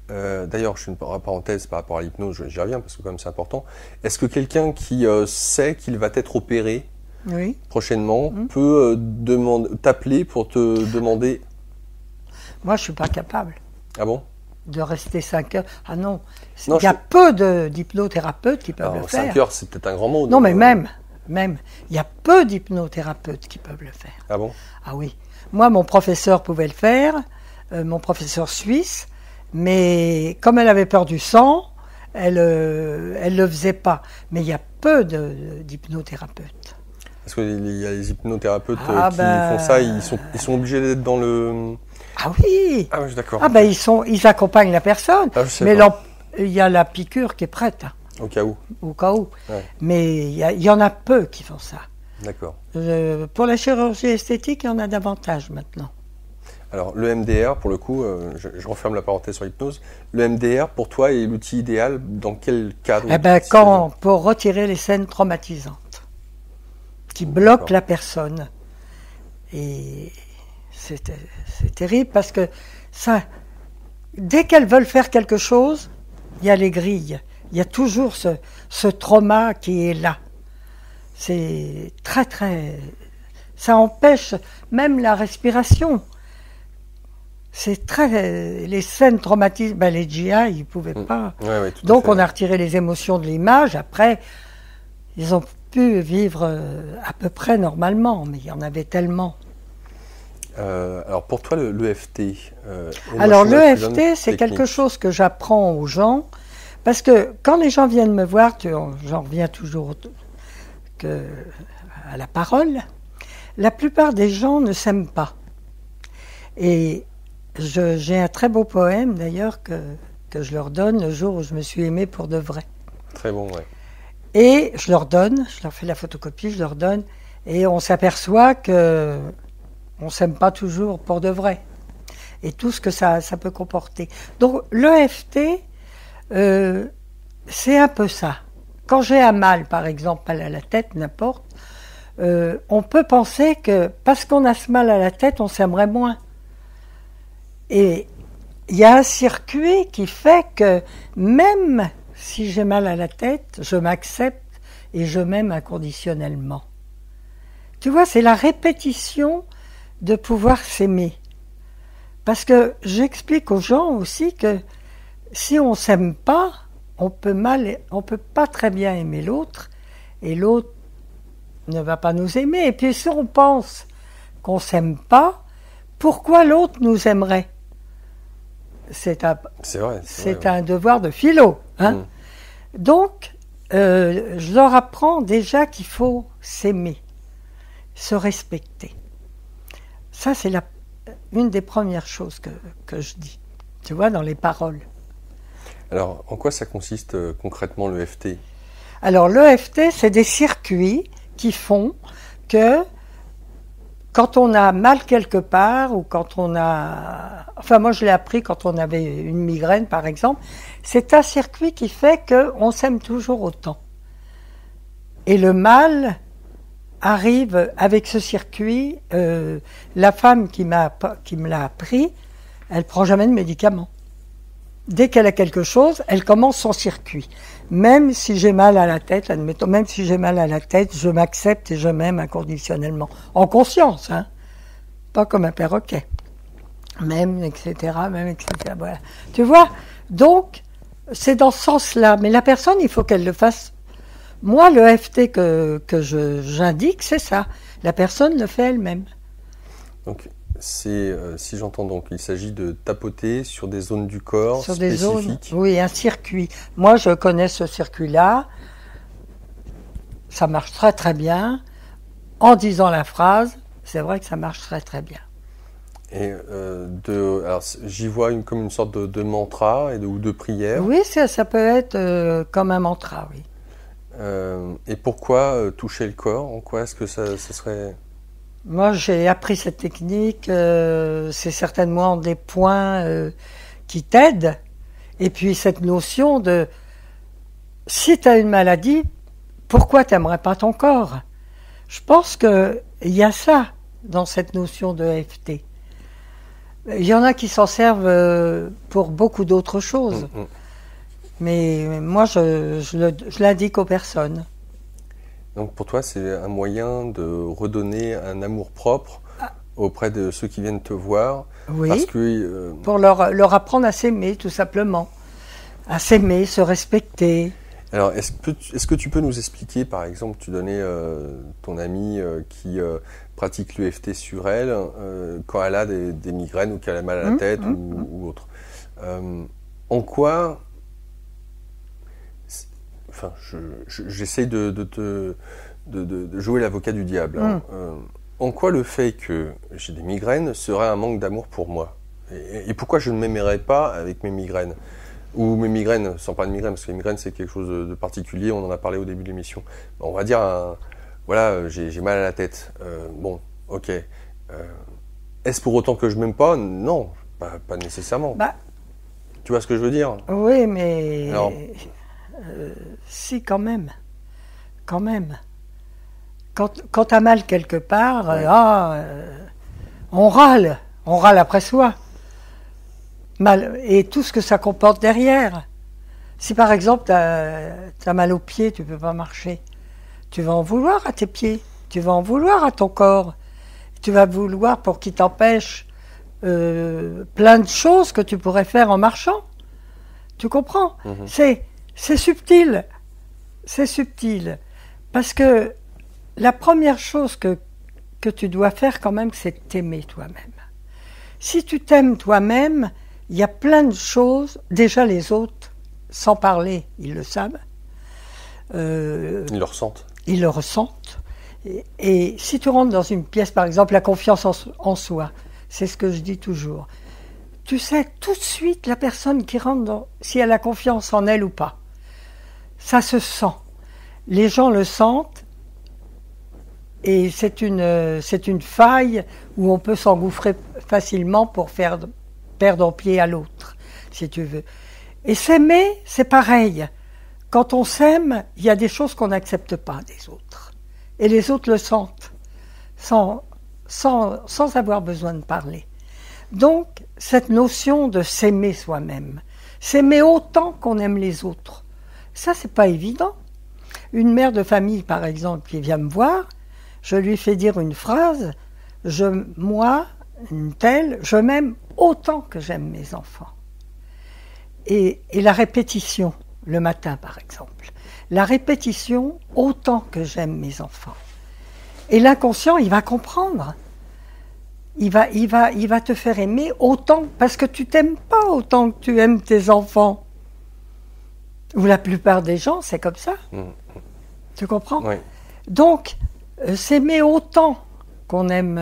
[SPEAKER 1] D'ailleurs, je fais une parenthèse par rapport à l'hypnose, j'y reviens parce que quand même c'est important. Est-ce que quelqu'un qui sait qu'il va être opéré prochainement peut t'appeler pour te demander?
[SPEAKER 2] Moi, je suis pas capable.
[SPEAKER 1] Ah bon?
[SPEAKER 2] De rester 5 heures. Ah non, il y a peu d'hypnothérapeutes qui peuvent le faire.
[SPEAKER 1] 5 heures, c'est peut-être un grand mot.
[SPEAKER 2] Non, mais même, il y a peu d'hypnothérapeutes qui peuvent le faire.
[SPEAKER 1] Ah bon?
[SPEAKER 2] Ah oui. Moi, mon professeur pouvait le faire, mon professeur suisse. Mais comme elle avait peur du sang, elle le faisait pas. Mais il y a peu d'hypnothérapeutes.
[SPEAKER 1] Parce qu'il y a les hypnothérapeutes qui font ça, ils sont obligés d'être dans le...
[SPEAKER 2] Ah oui.
[SPEAKER 1] Ah oui, d'accord.
[SPEAKER 2] Ah ben ils accompagnent la personne.
[SPEAKER 1] Ah, je sais
[SPEAKER 2] mais
[SPEAKER 1] pas.
[SPEAKER 2] Il y a la piqûre qui est prête.
[SPEAKER 1] Au cas où.
[SPEAKER 2] Au cas où.
[SPEAKER 1] Ouais.
[SPEAKER 2] Mais il y en a peu qui font ça.
[SPEAKER 1] D'accord.
[SPEAKER 2] Pour la chirurgie esthétique, il y en a davantage maintenant.
[SPEAKER 1] Alors, le MDR, pour le coup, je referme la parenthèse sur l'hypnose. Le MDR, pour toi, est l'outil idéal dans quel cadre?
[SPEAKER 2] Eh ben, pour retirer les scènes traumatisantes qui bloquent la personne. Et c'est terrible parce que ça, dès qu'elles veulent faire quelque chose, il y a les grilles. Il y a toujours ce trauma qui est là. C'est très, très... Ça empêche même la respiration. C'est très... Les scènes traumatiques, les GI, ils ne pouvaient pas.
[SPEAKER 1] Ouais,
[SPEAKER 2] donc on a retiré les émotions de l'image. Après, ils ont pu vivre à peu près normalement, mais il y en avait tellement.
[SPEAKER 1] Alors pour toi, l'EFT...
[SPEAKER 2] alors l'EFT, c'est quelque chose que j'apprends aux gens, parce que quand les gens viennent me voir, j'en reviens toujours à la parole, la plupart des gens ne s'aiment pas. Et j'ai un très beau poème d'ailleurs que je leur donne le jour où je me suis aimée pour de vrai.
[SPEAKER 1] Très bon, ouais.
[SPEAKER 2] Et je leur fais la photocopie, je leur donne, et on s'aperçoit que on s'aime pas toujours pour de vrai. Et tout ce que ça peut comporter. Donc l'EFT, c'est un peu ça. Quand j'ai un mal, par exemple, mal à la tête, n'importe, on peut penser que parce qu'on a ce mal à la tête, on s'aimerait moins. Et il y a un circuit qui fait que même si j'ai mal à la tête, je m'accepte et je m'aime inconditionnellement. Tu vois, c'est la répétition de pouvoir s'aimer. Parce que j'explique aux gens aussi que si on ne s'aime pas, on peut pas très bien aimer l'autre, et l'autre ne va pas nous aimer. Et puis si on pense qu'on ne s'aime pas, pourquoi l'autre nous aimerait? C'est un devoir de philo. Hein. Donc, je leur apprends déjà qu'il faut s'aimer, se respecter. Ça, c'est une des premières choses que je dis, tu vois, dans les paroles.
[SPEAKER 1] Alors, en quoi ça consiste concrètement l'EFT?
[SPEAKER 2] Alors, l'EFT, c'est des circuits qui font que quand on a mal quelque part, ou quand on a... Enfin, moi, je l'ai appris quand on avait une migraine, par exemple. C'est un circuit qui fait qu'on s'aime toujours autant. Et le mal arrive avec ce circuit. La femme qui me l'a appris elle prend jamais de médicaments. Dès qu'elle a quelque chose, elle commence son circuit. Même si j'ai mal à la tête, admettons, même si j'ai mal à la tête, je m'accepte et je m'aime inconditionnellement. En conscience, hein. Pas comme un perroquet. Même, etc., voilà. Tu vois? Donc, c'est dans ce sens-là. Mais la personne, il faut qu'elle le fasse. Moi, le EFT que j'indique, c'est ça. La personne le fait elle-même.
[SPEAKER 1] Donc, si j'entends donc, il s'agit de tapoter sur des zones du corps
[SPEAKER 2] Sur
[SPEAKER 1] spécifiques.
[SPEAKER 2] des zones, oui, un circuit. Moi, je connais ce circuit-là. Ça marche très très bien. En disant la phrase, c'est vrai que ça marche très très bien.
[SPEAKER 1] Et alors, j'y vois comme une sorte de mantra ou de prière.
[SPEAKER 2] Oui, ça peut être comme un mantra, oui.
[SPEAKER 1] Et pourquoi toucher le corps? En quoi est-ce que ça serait...
[SPEAKER 2] Moi, j'ai appris cette technique. C'est certainement des points qui t'aident. Et puis cette notion de, si tu as une maladie, pourquoi tu n'aimerais pas ton corps? Je pense qu'il y a ça dans cette notion de EFT. Il y en a qui s'en servent pour beaucoup d'autres choses. Mais moi, je l'indique aux personnes.
[SPEAKER 1] Donc pour toi, c'est un moyen de redonner un amour propre auprès de ceux qui viennent te voir.
[SPEAKER 2] Oui,
[SPEAKER 1] parce que,
[SPEAKER 2] pour leur apprendre à s'aimer, tout simplement. À s'aimer, se respecter.
[SPEAKER 1] Alors, est-ce que tu peux nous expliquer, par exemple, tu donnais ton amie qui pratique l'EFT sur elle, quand elle a des migraines ou qu'elle a mal à la tête ou autre. En quoi... Enfin, j'essaye de jouer l'avocat du diable. Hein. En quoi le fait que j'ai des migraines serait un manque d'amour pour moi? Et pourquoi je ne m'aimerais pas avec mes migraines? Ou mes migraines, sans parler de migraines, parce que les migraines c'est quelque chose de particulier, on en a parlé au début de l'émission. On va dire, voilà, j'ai mal à la tête. Bon, ok. Est-ce pour autant que je m'aime pas? Non, pas nécessairement.
[SPEAKER 2] Bah,
[SPEAKER 1] tu vois ce que je veux dire?
[SPEAKER 2] Oui, mais...
[SPEAKER 1] Alors,
[SPEAKER 2] si, quand même. Quand même. Quand tu as mal quelque part, on râle après soi. Mal, et tout ce que ça comporte derrière. Si par exemple tu as mal aux pieds, tu ne peux pas marcher, tu vas en vouloir à tes pieds, tu vas en vouloir à ton corps, tu vas vouloir pour qu'il t'empêche plein de choses que tu pourrais faire en marchant. Tu comprends? C'est subtil. C'est subtil. Parce que la première chose que tu dois faire quand même, c'est t'aimer toi-même. Si tu t'aimes toi-même, il y a plein de choses, déjà les autres, sans parler, ils le savent.
[SPEAKER 1] Ils le ressentent.
[SPEAKER 2] Ils le ressentent. Et si tu rentres dans une pièce, par exemple, la confiance en soi, c'est ce que je dis toujours. Tu sais tout de suite la personne qui rentre dans, si elle a confiance en elle ou pas. Ça se sent. Les gens le sentent. Et c'est une faille où on peut s'engouffrer facilement pour faire perdre pied à l'autre, si tu veux. Et s'aimer, c'est pareil. Quand on s'aime, il y a des choses qu'on n'accepte pas des autres. Et les autres le sentent, sans avoir besoin de parler. Donc, cette notion de s'aimer soi-même, s'aimer autant qu'on aime les autres, ça, c'est pas évident. Une mère de famille, par exemple, qui vient me voir, je lui fais dire une phrase, moi, une telle, je m'aime autant que j'aime mes enfants. Et la répétition, le matin par exemple, la répétition autant que j'aime mes enfants. Et l'inconscient, il va comprendre. Il va te faire aimer autant, parce que tu t'aimes pas autant que tu aimes tes enfants. Ou la plupart des gens, c'est comme ça. Tu comprends?
[SPEAKER 1] Oui.
[SPEAKER 2] Donc, s'aimer autant qu'on aime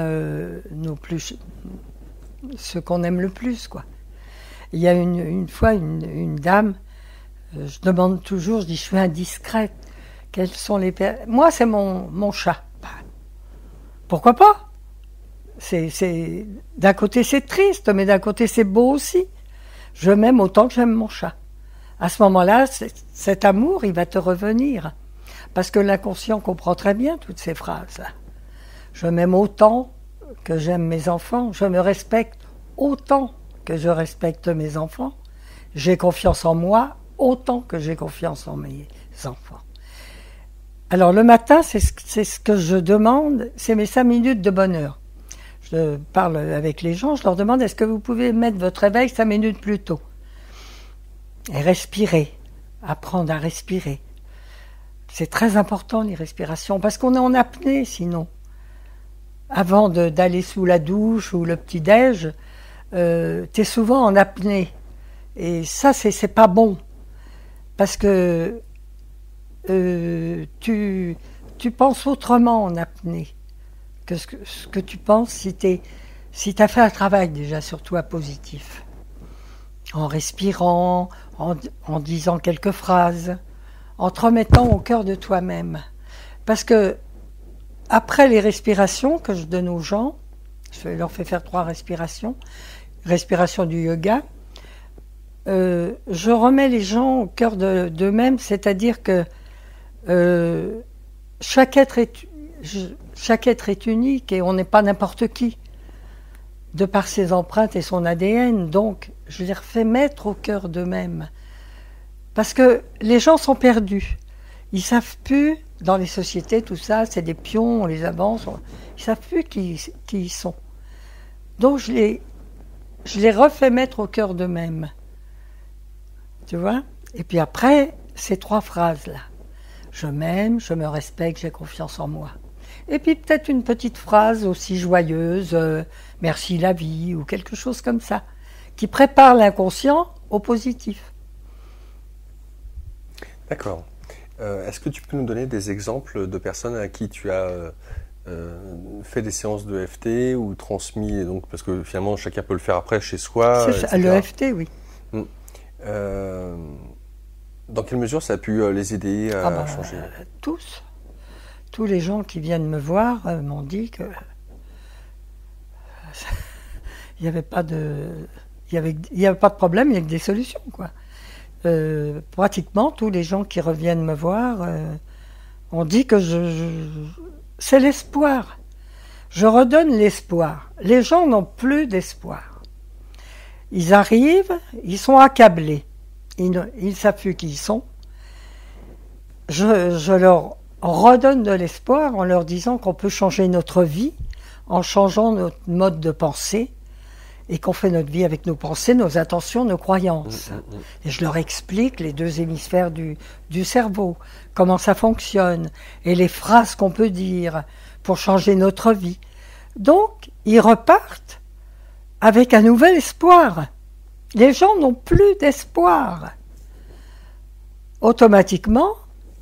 [SPEAKER 2] ce qu'on aime le plus, quoi. Il y a une fois une dame, je demande toujours, je dis, je suis indiscrète, quels sont les... Moi, c'est mon chat. Pourquoi pas? D'un côté, c'est triste, mais d'un côté, c'est beau aussi. Je m'aime autant que j'aime mon chat. À ce moment-là, cet amour, il va te revenir. Parce que l'inconscient comprend très bien toutes ces phrases. Je m'aime autant que j'aime mes enfants. Je me respecte autant que je respecte mes enfants. J'ai confiance en moi autant que j'ai confiance en mes enfants. Alors le matin, c'est ce que je demande, c'est mes 5 minutes de bonheur. Je parle avec les gens, je leur demande est-ce que vous pouvez mettre votre réveil 5 minutes plus tôt et respirer, apprendre à respirer. C'est très important les respirations parce qu'on est en apnée sinon. Avant d'aller sous la douche ou le petit-déj, t'es souvent en apnée. Et ça, c'est pas bon. Parce que tu penses autrement en apnée que ce que tu penses si t'as fait un travail déjà sur toi positif. En respirant, en disant quelques phrases, en te remettant au cœur de toi-même. Parce que après les respirations que je donne aux gens, je leur fais faire 3 respirations, respiration du yoga, je remets les gens au cœur d'eux-mêmes, c'est-à-dire que chaque être est unique et on n'est pas n'importe qui, de par ses empreintes et son ADN, donc je les refais mettre au cœur d'eux-mêmes. Parce que les gens sont perdus, ils ne savent plus, dans les sociétés, tout ça, c'est des pions, on les avance, ils ne savent plus qui ils sont. Donc je les refais mettre au cœur d'eux-mêmes. Tu vois? Et puis après, ces 3 phrases-là. Je m'aime, je me respecte, j'ai confiance en moi. Et puis peut-être une petite phrase aussi joyeuse, merci la vie, ou quelque chose comme ça, qui prépare l'inconscient au positif.
[SPEAKER 1] D'accord. Est-ce que tu peux nous donner des exemples de personnes à qui tu as fait des séances de EFT ou transmis, et donc, parce que finalement chacun peut le faire après chez soi,
[SPEAKER 2] C'est le EFT, oui.
[SPEAKER 1] Dans quelle mesure ça a pu les aider à changer?
[SPEAKER 2] Tous. Tous les gens qui viennent me voir m'ont dit que il n'y avait pas de problème, il y avait que des solutions, quoi. Pratiquement tous les gens qui reviennent me voir ont dit que c'est l'espoir. Je redonne l'espoir. Les gens n'ont plus d'espoir. Ils arrivent, ils sont accablés. Ils ne savent plus qui ils sont. Je leur redonne de l'espoir en leur disant qu'on peut changer notre vie en changeant notre mode de pensée et qu'on fait notre vie avec nos pensées, nos intentions, nos croyances. Et je leur explique les 2 hémisphères du cerveau, comment ça fonctionne et les phrases qu'on peut dire pour changer notre vie. Donc, ils repartent avec un nouvel espoir. Les gens n'ont plus d'espoir. Automatiquement,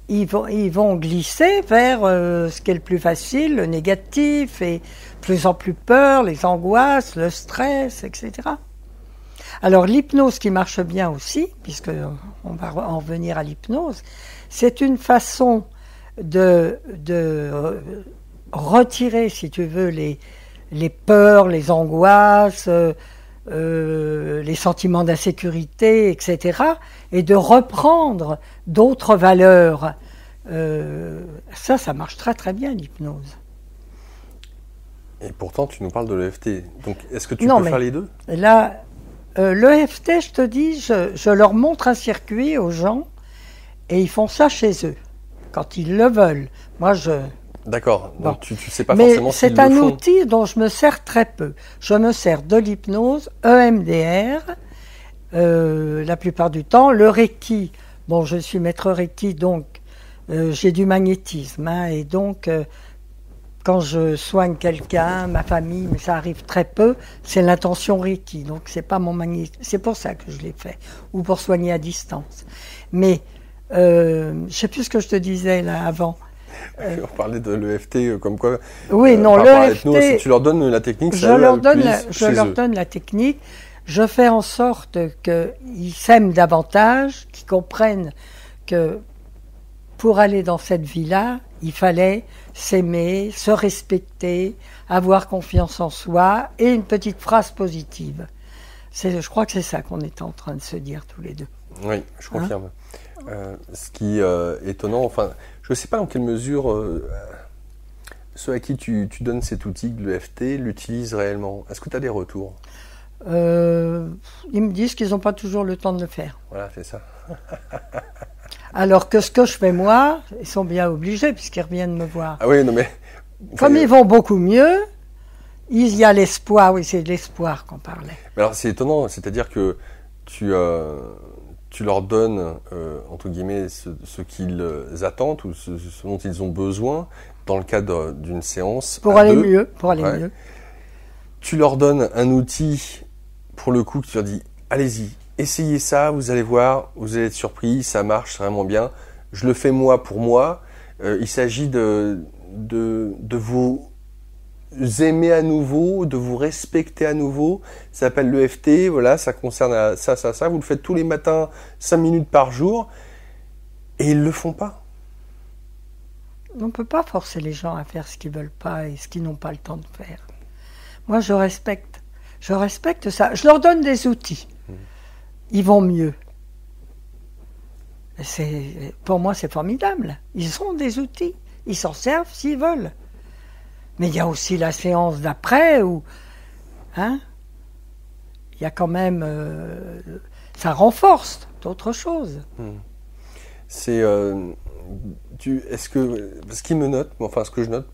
[SPEAKER 2] ils vont glisser vers ce qui est le plus facile, le négatif, et plus en plus peur, les angoisses, le stress, etc. Alors l'hypnose qui marche bien aussi, puisqu'on va en venir à l'hypnose, c'est une façon de retirer, si tu veux, les peurs, les angoisses, les sentiments d'insécurité, etc., et de reprendre d'autres valeurs. Ça marche très très bien, l'hypnose.
[SPEAKER 1] Et pourtant, tu nous parles de l'EFT. Donc, est-ce que tu peux faire les deux?
[SPEAKER 2] Là, l'EFT, je te dis, je leur montre un circuit aux gens, et ils font ça chez eux, quand ils le veulent. Moi,
[SPEAKER 1] D'accord, donc tu ne sais pas
[SPEAKER 2] mais
[SPEAKER 1] forcément s'ils le font.
[SPEAKER 2] C'est un outil dont je me sers très peu. Je me sers de l'hypnose, EMDR, la plupart du temps. Le Reiki, bon, je suis maître Reiki, donc j'ai du magnétisme. Et donc, quand je soigne quelqu'un, ma famille, mais ça arrive très peu, c'est l'intention Reiki. Donc, c'est pas mon magnétisme. C'est pour ça que je l'ai fait. Ou pour soigner à distance. Mais, je sais plus ce que je te disais là avant.
[SPEAKER 1] On parlait de l'EFT comme quoi.
[SPEAKER 2] Oui, non, l'EFT.
[SPEAKER 1] Si tu leur donnes la technique,
[SPEAKER 2] je leur donne la technique. Je fais en sorte qu'ils s'aiment davantage, qu'ils comprennent que pour aller dans cette vie-là, il fallait s'aimer, se respecter, avoir confiance en soi et une petite phrase positive. Je crois que c'est ça qu'on est en train de se dire tous les deux.
[SPEAKER 1] Oui, je confirme. Ce qui est étonnant, enfin, je ne sais pas dans quelle mesure ceux à qui tu donnes cet outil de l'EFT l'utilisent réellement. Est-ce que tu as des retours?
[SPEAKER 2] Ils me disent qu'ils n'ont pas toujours le temps de le faire.
[SPEAKER 1] Voilà, c'est ça.
[SPEAKER 2] Alors que ce que je fais moi, ils sont bien obligés puisqu'ils reviennent me voir.
[SPEAKER 1] Ah oui, non mais...
[SPEAKER 2] Comme ils vont beaucoup mieux, il y a l'espoir, oui, c'est de l'espoir qu'on parlait.
[SPEAKER 1] Mais alors c'est étonnant, c'est-à-dire que tu leur donnes, entre guillemets, ce qu'ils attendent ou ce dont ils ont besoin dans le cadre d'une séance.
[SPEAKER 2] Pour aller mieux, pour aller mieux.
[SPEAKER 1] Tu leur donnes un outil, pour le coup, que tu leur dis, allez-y, essayez ça, vous allez voir, vous allez être surpris, ça marche vraiment bien. Je le fais moi pour moi. Il s'agit de vous aimer à nouveau, de vous respecter à nouveau. Ça s'appelle l'EFT, voilà, ça concerne ça. Vous le faites tous les matins, 5 minutes par jour, et ils ne le font pas.
[SPEAKER 2] On ne peut pas forcer les gens à faire ce qu'ils ne veulent pas et ce qu'ils n'ont pas le temps de faire. Moi, je respecte ça. Je leur donne des outils. Ils vont mieux. Pour moi, c'est formidable. Ils ont des outils. Ils s'en servent s'ils veulent. Mais il y a aussi la séance d'après où, il y a quand même, ça renforce d'autres choses.
[SPEAKER 1] C'est, ce que je note,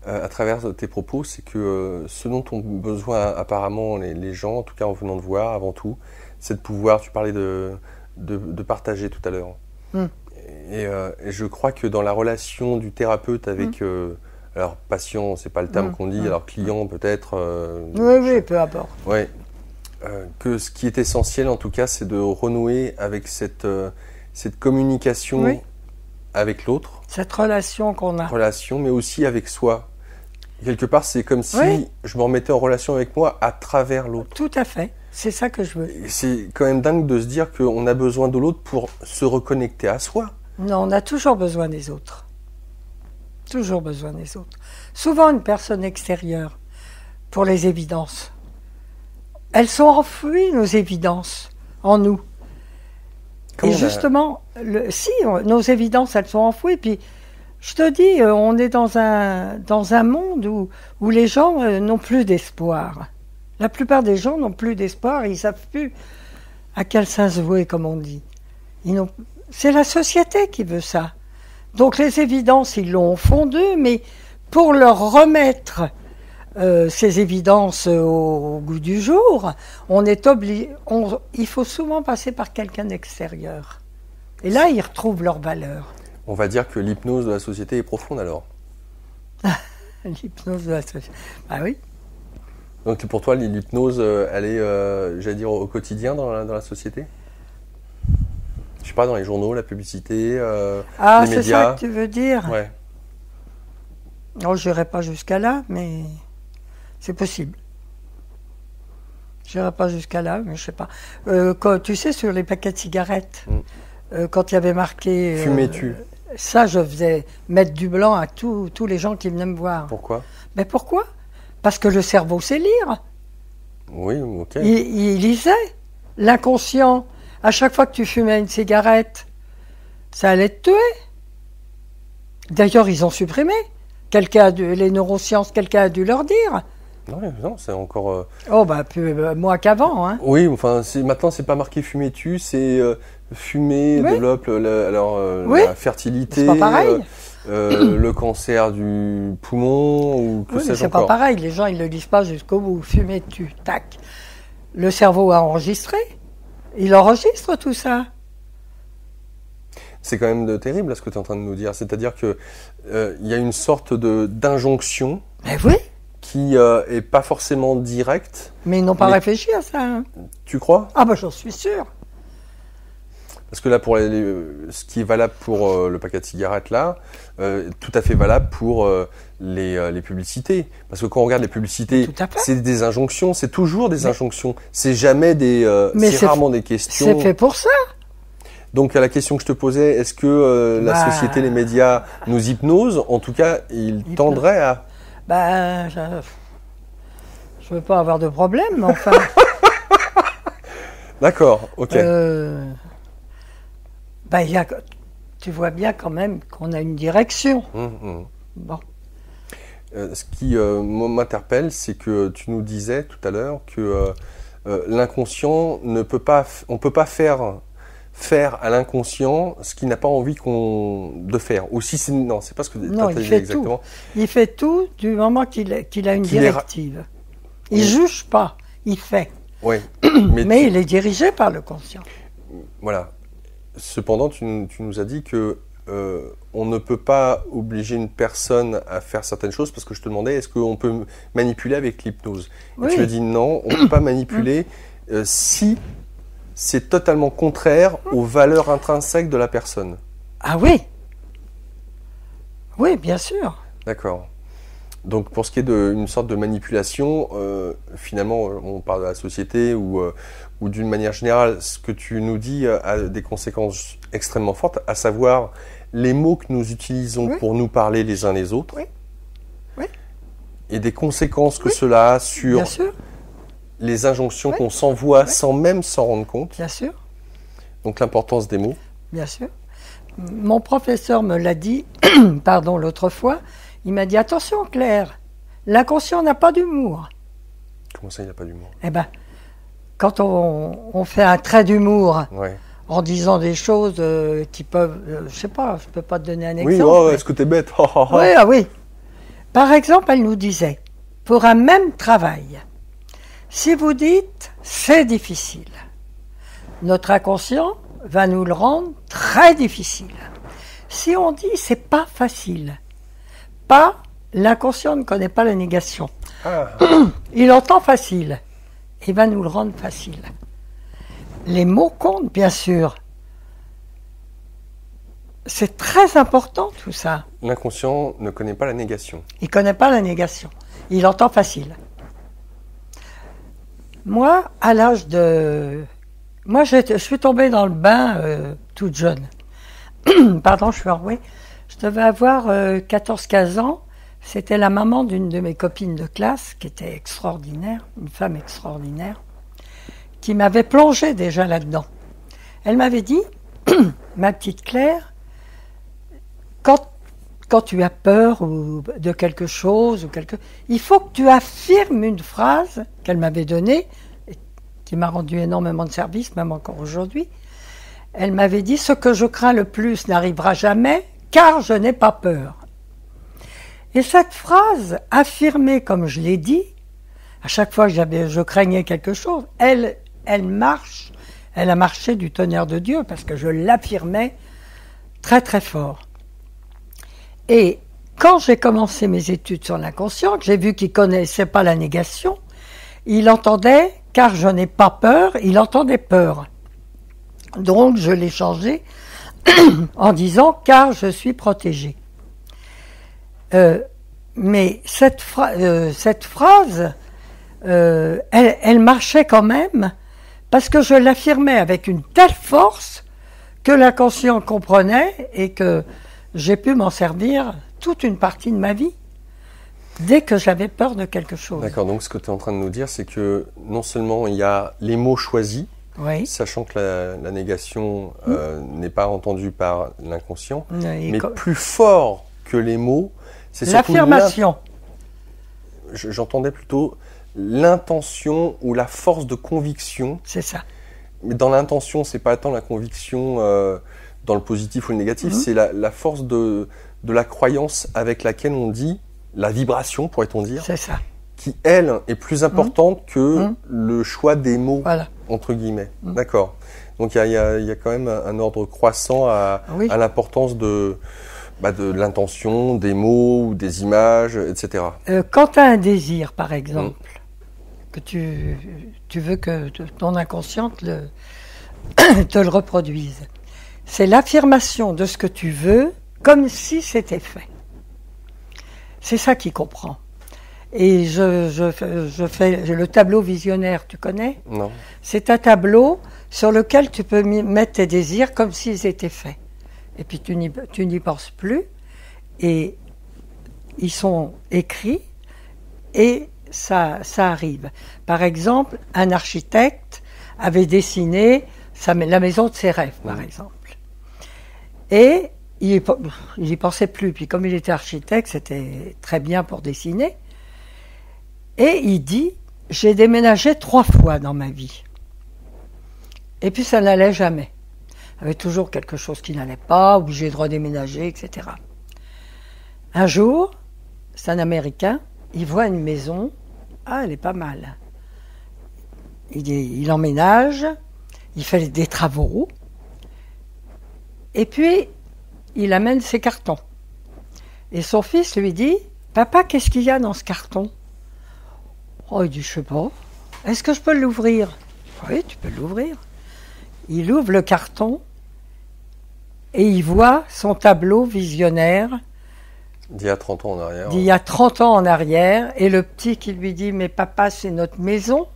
[SPEAKER 1] à travers tes propos, c'est que ce dont ont besoin apparemment les gens, en tout cas en venant te voir avant tout, c'est de pouvoir, tu parlais de partager tout à l'heure. Et je crois que dans la relation du thérapeute avec, alors patient, c'est pas le terme qu'on dit, alors client peut-être.
[SPEAKER 2] Oui, peu importe.
[SPEAKER 1] Ouais. Que ce qui est essentiel en tout cas, c'est de renouer avec cette communication avec l'autre.
[SPEAKER 2] Cette relation qu'on a.
[SPEAKER 1] Relation, mais aussi avec soi. Quelque part, c'est comme si je me remettais en relation avec moi à travers l'autre.
[SPEAKER 2] Tout à fait. C'est ça que je veux.
[SPEAKER 1] C'est quand même dingue de se dire qu'on a besoin de l'autre pour se reconnecter à soi.
[SPEAKER 2] Non, on a toujours besoin des autres. Toujours besoin des autres. Souvent, une personne extérieure, pour les évidences. Elles sont enfouies, nos évidences, en nous. Et justement, nos évidences, elles sont enfouies. Puis, je te dis, on est dans un monde où les gens n'ont plus d'espoir. La plupart des gens n'ont plus d'espoir. Ils ne savent plus à quel sens se vouer, comme on dit. C'est la société qui veut ça. Donc, les évidences, ils l'ont au fond d'eux, mais pour leur remettre ces évidences au goût du jour, il faut souvent passer par quelqu'un d'extérieur. Et là, ils retrouvent leur valeur.
[SPEAKER 1] On va dire que l'hypnose de la société est profonde alors.
[SPEAKER 2] L'hypnose de la société. Ah oui.
[SPEAKER 1] Donc pour toi, l'hypnose, elle est, j'allais dire, au quotidien dans la société ? Je sais pas, dans les journaux, la publicité, les médias.
[SPEAKER 2] C'est ça que tu veux dire ?
[SPEAKER 1] Ouais.
[SPEAKER 2] Non, je n'irai pas jusqu'à là, mais c'est possible. Je n'irai pas jusqu'à là, mais je sais pas. Tu sais, sur les paquets de cigarettes, quand il y avait marqué...
[SPEAKER 1] Fumais-tu ?
[SPEAKER 2] Ça, je faisais mettre du blanc à tous les gens qui venaient me voir.
[SPEAKER 1] Pourquoi ?
[SPEAKER 2] Mais pourquoi ? Parce que le cerveau sait lire.
[SPEAKER 1] Oui, ok.
[SPEAKER 2] Il lisait. L'inconscient, à chaque fois que tu fumais une cigarette, ça allait te tuer. D'ailleurs, ils ont supprimé. Les neurosciences, quelqu'un a dû leur dire.
[SPEAKER 1] Non, c'est encore...
[SPEAKER 2] plus moins qu'avant. Hein.
[SPEAKER 1] Oui, enfin, maintenant, c'est pas marqué fumer-tu, c'est fumer développe la fertilité,
[SPEAKER 2] c'est pas pareil.
[SPEAKER 1] le cancer du poumon, ou que sais-je
[SPEAKER 2] c'est
[SPEAKER 1] encore.
[SPEAKER 2] pas pareil, les gens, ils ne le lisent pas jusqu'au bout. Fumer-tu, tac. Le cerveau a enregistré. Il enregistre tout ça.
[SPEAKER 1] C'est quand même terrible, ce que tu es en train de nous dire. C'est-à-dire qu'il y a une sorte d'injonction.
[SPEAKER 2] Mais oui.
[SPEAKER 1] Qui est pas forcément directe.
[SPEAKER 2] Mais ils n'ont pas réfléchi à ça. Hein.
[SPEAKER 1] Tu crois ?
[SPEAKER 2] Ah j'en suis sûr.
[SPEAKER 1] Parce que là, pour ce qui est valable pour le paquet de cigarettes, là, tout à fait valable pour les publicités. Parce que quand on regarde les publicités, c'est des injonctions, c'est toujours des injonctions. C'est jamais c'est rarement des questions.
[SPEAKER 2] C'est fait pour ça.
[SPEAKER 1] Donc, à la question que je te posais, est-ce que la société, les médias nous hypnosent ? En tout cas, ils tendraient à...
[SPEAKER 2] je veux pas avoir de problème, mais enfin...
[SPEAKER 1] D'accord, ok.
[SPEAKER 2] Tu vois bien quand même qu'on a une direction. Bon.
[SPEAKER 1] Ce qui m'interpelle, c'est que tu nous disais tout à l'heure que l'inconscient ne peut pas, on peut pas faire à l'inconscient ce qu'il n'a pas envie de faire. Ou si c'est, non, c'est pas ce que tu as dit exactement.
[SPEAKER 2] Tout. Il fait tout du moment qu'il a une directive. Il juge pas, il fait.
[SPEAKER 1] Oui.
[SPEAKER 2] Mais il est dirigé par le conscient.
[SPEAKER 1] Voilà. Cependant, tu nous as dit que on ne peut pas obliger une personne à faire certaines choses, parce que je te demandais, est-ce qu'on peut manipuler avec l'hypnose?
[SPEAKER 2] Oui.
[SPEAKER 1] Et tu as dit non, on ne peut pas manipuler si c'est totalement contraire aux valeurs intrinsèques de la personne.
[SPEAKER 2] Ah oui. Oui, bien sûr.
[SPEAKER 1] D'accord. Donc pour ce qui est d'une sorte de manipulation, finalement on parle de la société ou d'une manière générale, ce que tu nous dis a des conséquences extrêmement fortes, à savoir les mots que nous utilisons pour nous parler les uns les autres, et des conséquences que cela a sur les injonctions qu'on s'envoie sans même s'en rendre compte.
[SPEAKER 2] Bien sûr.
[SPEAKER 1] Donc l'importance des mots.
[SPEAKER 2] Bien sûr. Mon professeur me l'a dit, pardon, l'autre fois. Il m'a dit, attention Claire, l'inconscient n'a pas d'humour.
[SPEAKER 1] Comment ça, il n'a pas d'humour?
[SPEAKER 2] Eh bien, quand on fait un trait d'humour en disant des choses qui peuvent, je ne sais pas, je ne peux pas te donner un exemple.
[SPEAKER 1] Oui, est-ce que tu es bête?
[SPEAKER 2] Oui, oui. Par exemple, elle nous disait, pour un même travail, si vous dites « c'est difficile », notre inconscient va nous le rendre très difficile. Si on dit « c'est pas facile », l'inconscient ne connaît pas la négation. Il entend facile, il va nous le rendre facile. Les mots comptent, bien sûr. C'est très important tout ça.
[SPEAKER 1] L'inconscient ne connaît pas la négation.
[SPEAKER 2] Il ne connaît pas la négation. Il entend facile. Moi, à l'âge de... Moi, je suis tombée dans le bain toute jeune. Pardon, je suis enrouée. Je devais avoir 14-15 ans. C'était la maman d'une de mes copines de classe, qui était extraordinaire, une femme extraordinaire, qui m'avait plongée déjà là-dedans. Elle m'avait dit, ma petite Claire, quand tu as peur de quelque chose, il faut que tu affirmes une phrase qu'elle m'avait donnée, qui m'a rendu énormément de service, même encore aujourd'hui. Elle m'avait dit, ce que je crains le plus n'arrivera jamais, car je n'ai pas peur. Et cette phrase, affirmée comme je l'ai dit, à chaque fois que je craignais quelque chose, elle a marché du tonnerre de Dieu, parce que je l'affirmais très très fort. Et quand j'ai commencé mes études sur l'inconscient, que j'ai vu qu'il ne connaissait pas la négation, il entendait, car je n'ai pas peur, il entendait peur. Donc je l'ai changé en disant, car je suis protégé. Mais cette phrase, elle marchait quand même, parce que je l'affirmais avec une telle force que l'inconscient comprenait et que j'ai pu m'en servir toute une partie de ma vie, dès que j'avais peur de quelque chose.
[SPEAKER 1] D'accord, donc ce que tu es en train de nous dire, c'est que non seulement il y a les mots choisis, sachant que la négation n'est pas entendue par l'inconscient, mais plus fort que les mots, c'est surtout
[SPEAKER 2] l'affirmation.
[SPEAKER 1] J'entendais plutôt l'intention ou la force de conviction.
[SPEAKER 2] C'est ça.
[SPEAKER 1] Mais dans l'intention, c'est pas tant la conviction dans le positif ou le négatif, c'est la force de la croyance avec laquelle on dit, la vibration, pourrait-on dire.
[SPEAKER 2] C'est ça.
[SPEAKER 1] Qui, elle, est plus importante que le choix des mots, entre guillemets. D'accord. Donc il y a quand même un ordre croissant à l'importance de l'intention, des mots, ou des images, etc.
[SPEAKER 2] Quand tu as un désir, par exemple, que tu veux que ton inconscient te le reproduise, c'est l'affirmation de ce que tu veux comme si c'était fait. C'est ça qu'il comprend. Et je fais le tableau visionnaire, tu connais?
[SPEAKER 1] Non.
[SPEAKER 2] C'est un tableau sur lequel tu peux mettre tes désirs comme s'ils étaient faits. Et puis tu n'y penses plus, et ils sont écrits, et ça arrive. Par exemple, un architecte avait dessiné la maison de ses rêves, par exemple. Et il n'y pensait plus. Puis comme il était architecte, c'était très bien pour dessiner. Et il dit, j'ai déménagé 3 fois dans ma vie. Et puis ça n'allait jamais. Il y avait toujours quelque chose qui n'allait pas, obligé de redéménager, etc. Un jour, c'est un Américain, il voit une maison, ah, elle est pas mal. Il emménage, il fait des travaux, et puis il amène ses cartons. Et son fils lui dit, « Papa, qu'est-ce qu'il y a dans ce carton ?» Oh, il dit, « Je sais pas. Est-ce que je peux l'ouvrir ?»« Oui, tu peux l'ouvrir. » Il ouvre le carton et il voit son tableau visionnaire
[SPEAKER 1] d'il y a 30 ans en arrière.
[SPEAKER 2] D'il y a 30 ans en arrière, et le petit qui lui dit « Mais papa, c'est notre maison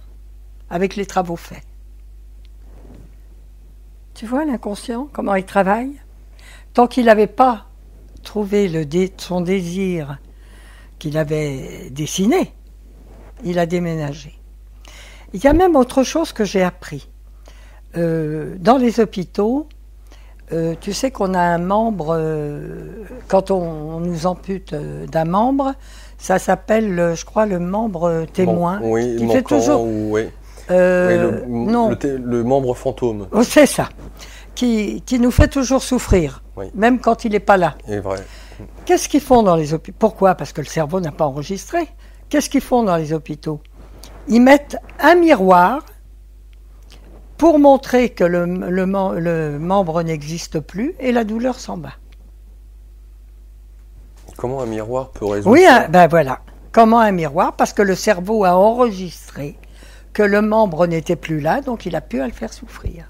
[SPEAKER 2] avec les travaux faits. » Tu vois l'inconscient, comment il travaille? Tant qu'il n'avait pas trouvé son désir qu'il avait dessiné, il a déménagé. Il y a même autre chose que j'ai appris. Dans les hôpitaux, tu sais qu'on a un membre, quand on nous ampute d'un membre, ça s'appelle, je crois, le membre témoin.
[SPEAKER 1] Bon, oui,
[SPEAKER 2] qui fait toujours.
[SPEAKER 1] Oui.
[SPEAKER 2] Non.
[SPEAKER 1] Le membre fantôme.
[SPEAKER 2] Oh, c'est ça. Qui nous fait toujours souffrir, oui. Même quand il n'est pas là.
[SPEAKER 1] C'est vrai.
[SPEAKER 2] Qu'est-ce qu'ils font dans les hôpitaux? Pourquoi? Parce que le cerveau n'a pas enregistré. Qu'est-ce qu'ils font dans les hôpitaux? Ils mettent un miroir pour montrer que le membre n'existe plus et la douleur s'en va.
[SPEAKER 1] Comment un miroir peut résoudre
[SPEAKER 2] oui,
[SPEAKER 1] ça?
[SPEAKER 2] Ben voilà. Comment un miroir? Parce que le cerveau a enregistré que le membre n'était plus là, donc il a pu le faire souffrir.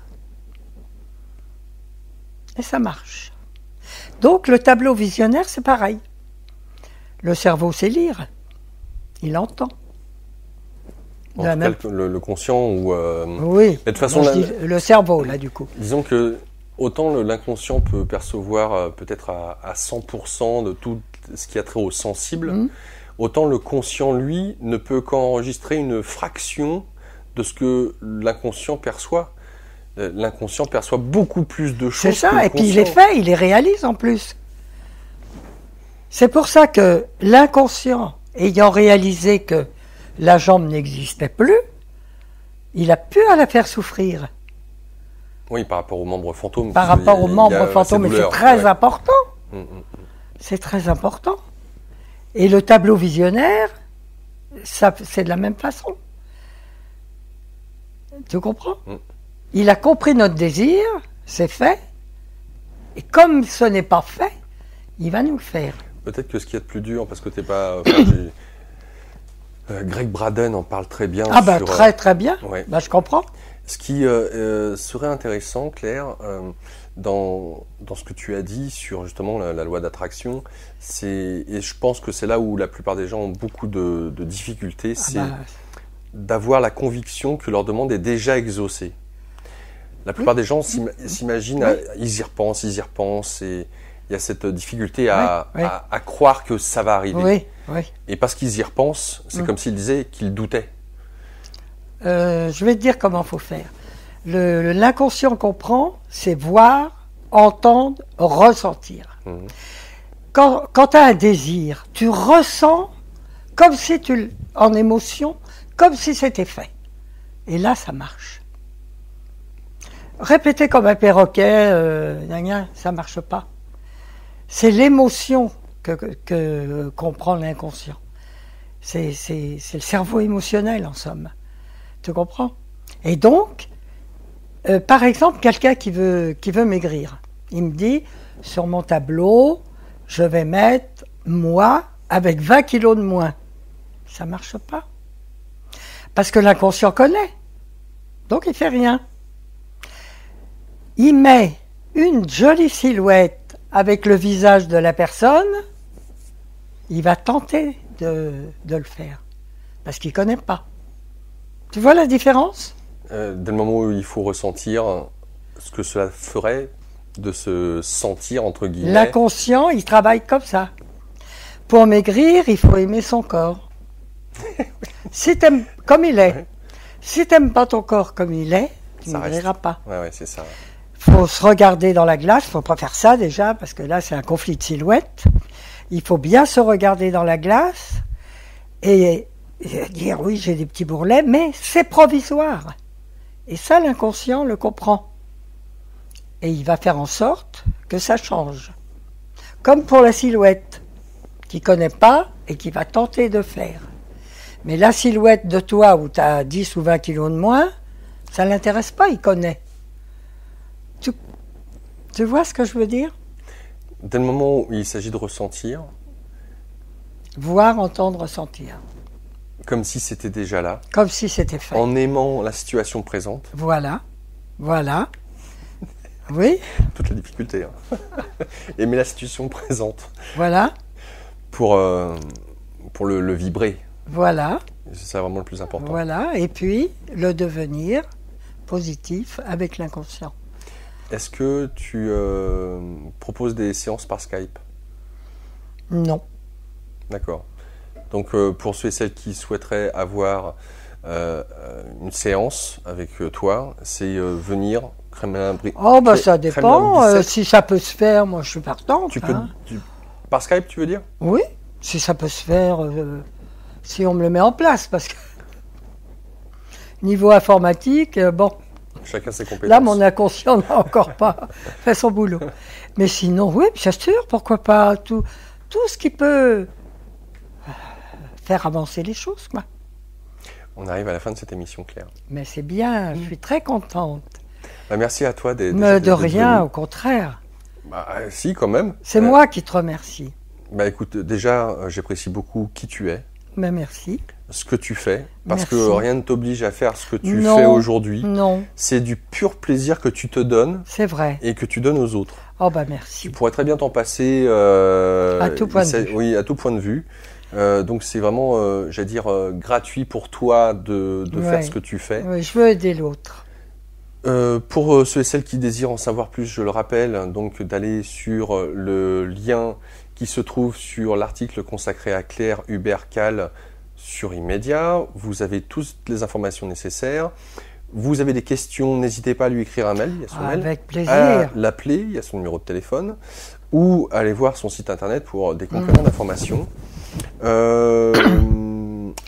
[SPEAKER 2] Et ça marche. Donc le tableau visionnaire, c'est pareil. Le cerveau sait lire. Il entend.
[SPEAKER 1] En tout cas, le conscient ou...
[SPEAKER 2] Oui,
[SPEAKER 1] de toute façon,
[SPEAKER 2] le cerveau, là, du coup.
[SPEAKER 1] Disons que autant l'inconscient peut percevoir peut-être à 100% de tout ce qui a trait au sensible, autant le conscient, lui, ne peut qu'enregistrer une fraction de ce que l'inconscient perçoit. L'inconscient perçoit beaucoup plus de choses.
[SPEAKER 2] C'est ça, et puis il les fait, il les réalise en plus. C'est pour ça que l'inconscient, ayant réalisé que la jambe n'existait plus, il a pu la faire souffrir.
[SPEAKER 1] Oui, par rapport aux membres fantômes.
[SPEAKER 2] Par rapport aux membres fantômes, mais c'est très important. C'est très important. Et le tableau visionnaire, c'est de la même façon. Tu comprends? Il a compris notre désir, c'est fait, et comme ce n'est pas fait, il va nous le faire.
[SPEAKER 1] Peut-être que ce qui est de plus dur, parce que tu n'es pas... Greg Braden en parle très bien.
[SPEAKER 2] Ah ben très bien,
[SPEAKER 1] ouais.
[SPEAKER 2] Ben, je comprends.
[SPEAKER 1] Ce qui serait intéressant, Claire, dans ce que tu as dit sur justement la loi d'attraction, et je pense que c'est là où la plupart des gens ont beaucoup de difficultés, c'est d'avoir la conviction que leur demande est déjà exaucée. La plupart des gens s'imaginent, ils y repensent, et il y a cette difficulté à croire que ça va arriver. Et parce qu'ils y repensent, c'est comme s'ils disaient qu'ils doutaient.
[SPEAKER 2] Je vais te dire comment il faut faire. L'inconscient comprend, c'est voir, entendre, ressentir. Quand tu as un désir, tu ressens comme si en émotion, comme si c'était fait. Et là, ça marche. Répéter comme un perroquet, ça ne marche pas. C'est l'émotion que comprend l'inconscient. C'est le cerveau émotionnel, en somme. Tu comprends? Et donc, par exemple, quelqu'un qui veut maigrir, il me dit, sur mon tableau, je vais mettre moi avec 20 kilos de moins. Ça ne marche pas. Parce que l'inconscient connaît. Donc, il ne fait rien. Il met une jolie silhouette avec le visage de la personne, il va tenter de le faire. Parce qu'il ne connaît pas. Tu vois la différence?
[SPEAKER 1] Dès le moment où il faut ressentir ce que cela ferait, de se sentir, entre guillemets...
[SPEAKER 2] L'inconscient, il travaille comme ça. Pour maigrir, il faut aimer son corps. Si tu aimes comme il est, si tu n'aimes pas ton corps comme il est, tu ne maigriras pas.
[SPEAKER 1] Ouais, c'est ça.
[SPEAKER 2] Il faut se regarder dans la glace, il ne faut pas faire ça déjà, parce que là c'est un conflit de silhouettes. Il faut bien se regarder dans la glace et Et dire oui, j'ai des petits bourrelets, mais c'est provisoire. Et ça, l'inconscient le comprend. Et il va faire en sorte que ça change. Comme pour la silhouette, qui ne connaît pas et qui va tenter de faire. Mais la silhouette de toi, où tu as 10 ou 20 kilos de moins, ça ne l'intéresse pas, il connaît. Tu vois ce que je veux dire?
[SPEAKER 1] Dès le moment où il s'agit de ressentir,
[SPEAKER 2] voir, entendre, ressentir.
[SPEAKER 1] Comme si c'était déjà là.
[SPEAKER 2] Comme si c'était fait.
[SPEAKER 1] En aimant la situation présente.
[SPEAKER 2] Voilà. Voilà. Oui.
[SPEAKER 1] Toute la difficulté. Hein. Aimer la situation présente.
[SPEAKER 2] Voilà.
[SPEAKER 1] Pour le vibrer.
[SPEAKER 2] Voilà.
[SPEAKER 1] C'est vraiment le plus important.
[SPEAKER 2] Voilà. Et puis, le devenir positif avec l'inconscient.
[SPEAKER 1] Est-ce que tu proposes des séances par Skype?
[SPEAKER 2] Non.
[SPEAKER 1] D'accord. Donc pour ceux et celles qui souhaiteraient avoir une séance avec toi, c'est venir Kremlin-Bicêtre.
[SPEAKER 2] Oh bah ça dépend. Si ça peut se faire, moi je suis partante.
[SPEAKER 1] Par Skype, tu veux dire?
[SPEAKER 2] Oui, si ça peut se faire, si on me le met en place, parce que niveau informatique, bon.
[SPEAKER 1] Chacun ses compétences.
[SPEAKER 2] Là, mon inconscient n'a encore pas fait son boulot. Mais sinon, oui, bien sûr, pourquoi pas tout ce qui peut faire avancer les choses, quoi.
[SPEAKER 1] On arrive à la fin de cette émission, Claire.
[SPEAKER 2] Mais c'est bien, je suis très contente.
[SPEAKER 1] Bah, merci à toi d'être
[SPEAKER 2] de rien, au contraire.
[SPEAKER 1] Bah, si, quand même.
[SPEAKER 2] C'est moi qui te remercie.
[SPEAKER 1] Bah écoute, déjà, j'apprécie beaucoup qui tu es.
[SPEAKER 2] Mais merci.
[SPEAKER 1] Ce que tu fais, parce
[SPEAKER 2] Merci.
[SPEAKER 1] que rien ne t'oblige à faire ce que tu
[SPEAKER 2] Non,
[SPEAKER 1] fais aujourd'hui.
[SPEAKER 2] Non.
[SPEAKER 1] C'est du pur plaisir que tu te donnes.
[SPEAKER 2] C'est vrai.
[SPEAKER 1] Et que tu donnes aux autres.
[SPEAKER 2] Oh bah merci.
[SPEAKER 1] Tu pourrais très bien t'en passer.
[SPEAKER 2] À tout point de vue.
[SPEAKER 1] Oui, à tout point de vue. Donc c'est vraiment, j'allais dire, gratuit pour toi de faire ce que tu fais.
[SPEAKER 2] Oui, je veux aider l'autre.
[SPEAKER 1] Pour ceux et celles qui désirent en savoir plus, je le rappelle, donc d'aller sur le lien qui se trouve sur l'article consacré à Claire Hubert-Cal sur Immédiat. Vous avez toutes les informations nécessaires. Vous avez des questions, n'hésitez pas à lui écrire un mail, il y a son mail.
[SPEAKER 2] Avec plaisir.
[SPEAKER 1] À l'appeler, il y a son numéro de téléphone. Ou aller voir son site internet pour des compléments d'informations.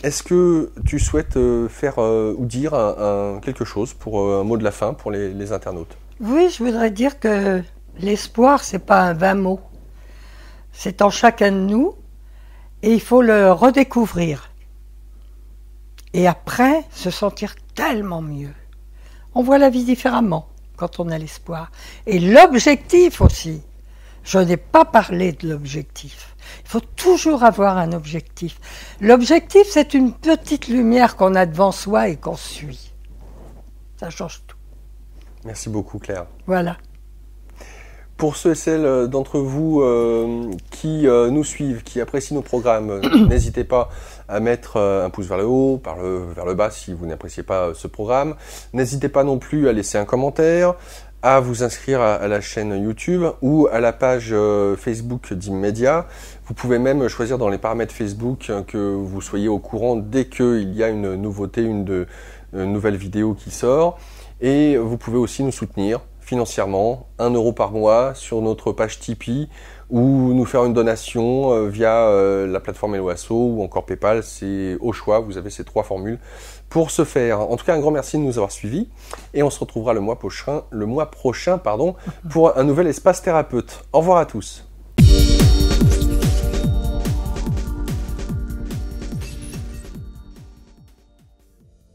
[SPEAKER 1] Est-ce que tu souhaites faire ou dire quelque chose pour un mot de la fin pour les internautes?
[SPEAKER 2] Oui, je voudrais dire que l'espoir, c'est pas un vain mot. C'est en chacun de nous et il faut le redécouvrir. Et après, se sentir tellement mieux. On voit la vie différemment quand on a l'espoir. Et l'objectif aussi. Je n'ai pas parlé de l'objectif. Il faut toujours avoir un objectif. L'objectif, c'est une petite lumière qu'on a devant soi et qu'on suit. Ça change tout.
[SPEAKER 1] Merci beaucoup, Claire.
[SPEAKER 2] Voilà.
[SPEAKER 1] Pour ceux et celles d'entre vous qui nous suivent, qui apprécient nos programmes, n'hésitez pas à mettre un pouce vers le haut, vers le bas si vous n'appréciez pas ce programme. N'hésitez pas non plus à laisser un commentaire, à vous inscrire à la chaîne YouTube ou à la page Facebook d'Immédiat. Vous pouvez même choisir dans les paramètres Facebook que vous soyez au courant dès qu'il y a une nouveauté, une nouvelle vidéo qui sort. Et vous pouvez aussi nous soutenir financièrement, 1 € par mois sur notre page Tipeee ou nous faire une donation via la plateforme Helloasso ou encore PayPal, c'est au choix, vous avez ces 3 formules pour ce faire. En tout cas, un grand merci de nous avoir suivis et on se retrouvera le mois prochain pour un nouvel espace thérapeute. Au revoir à tous.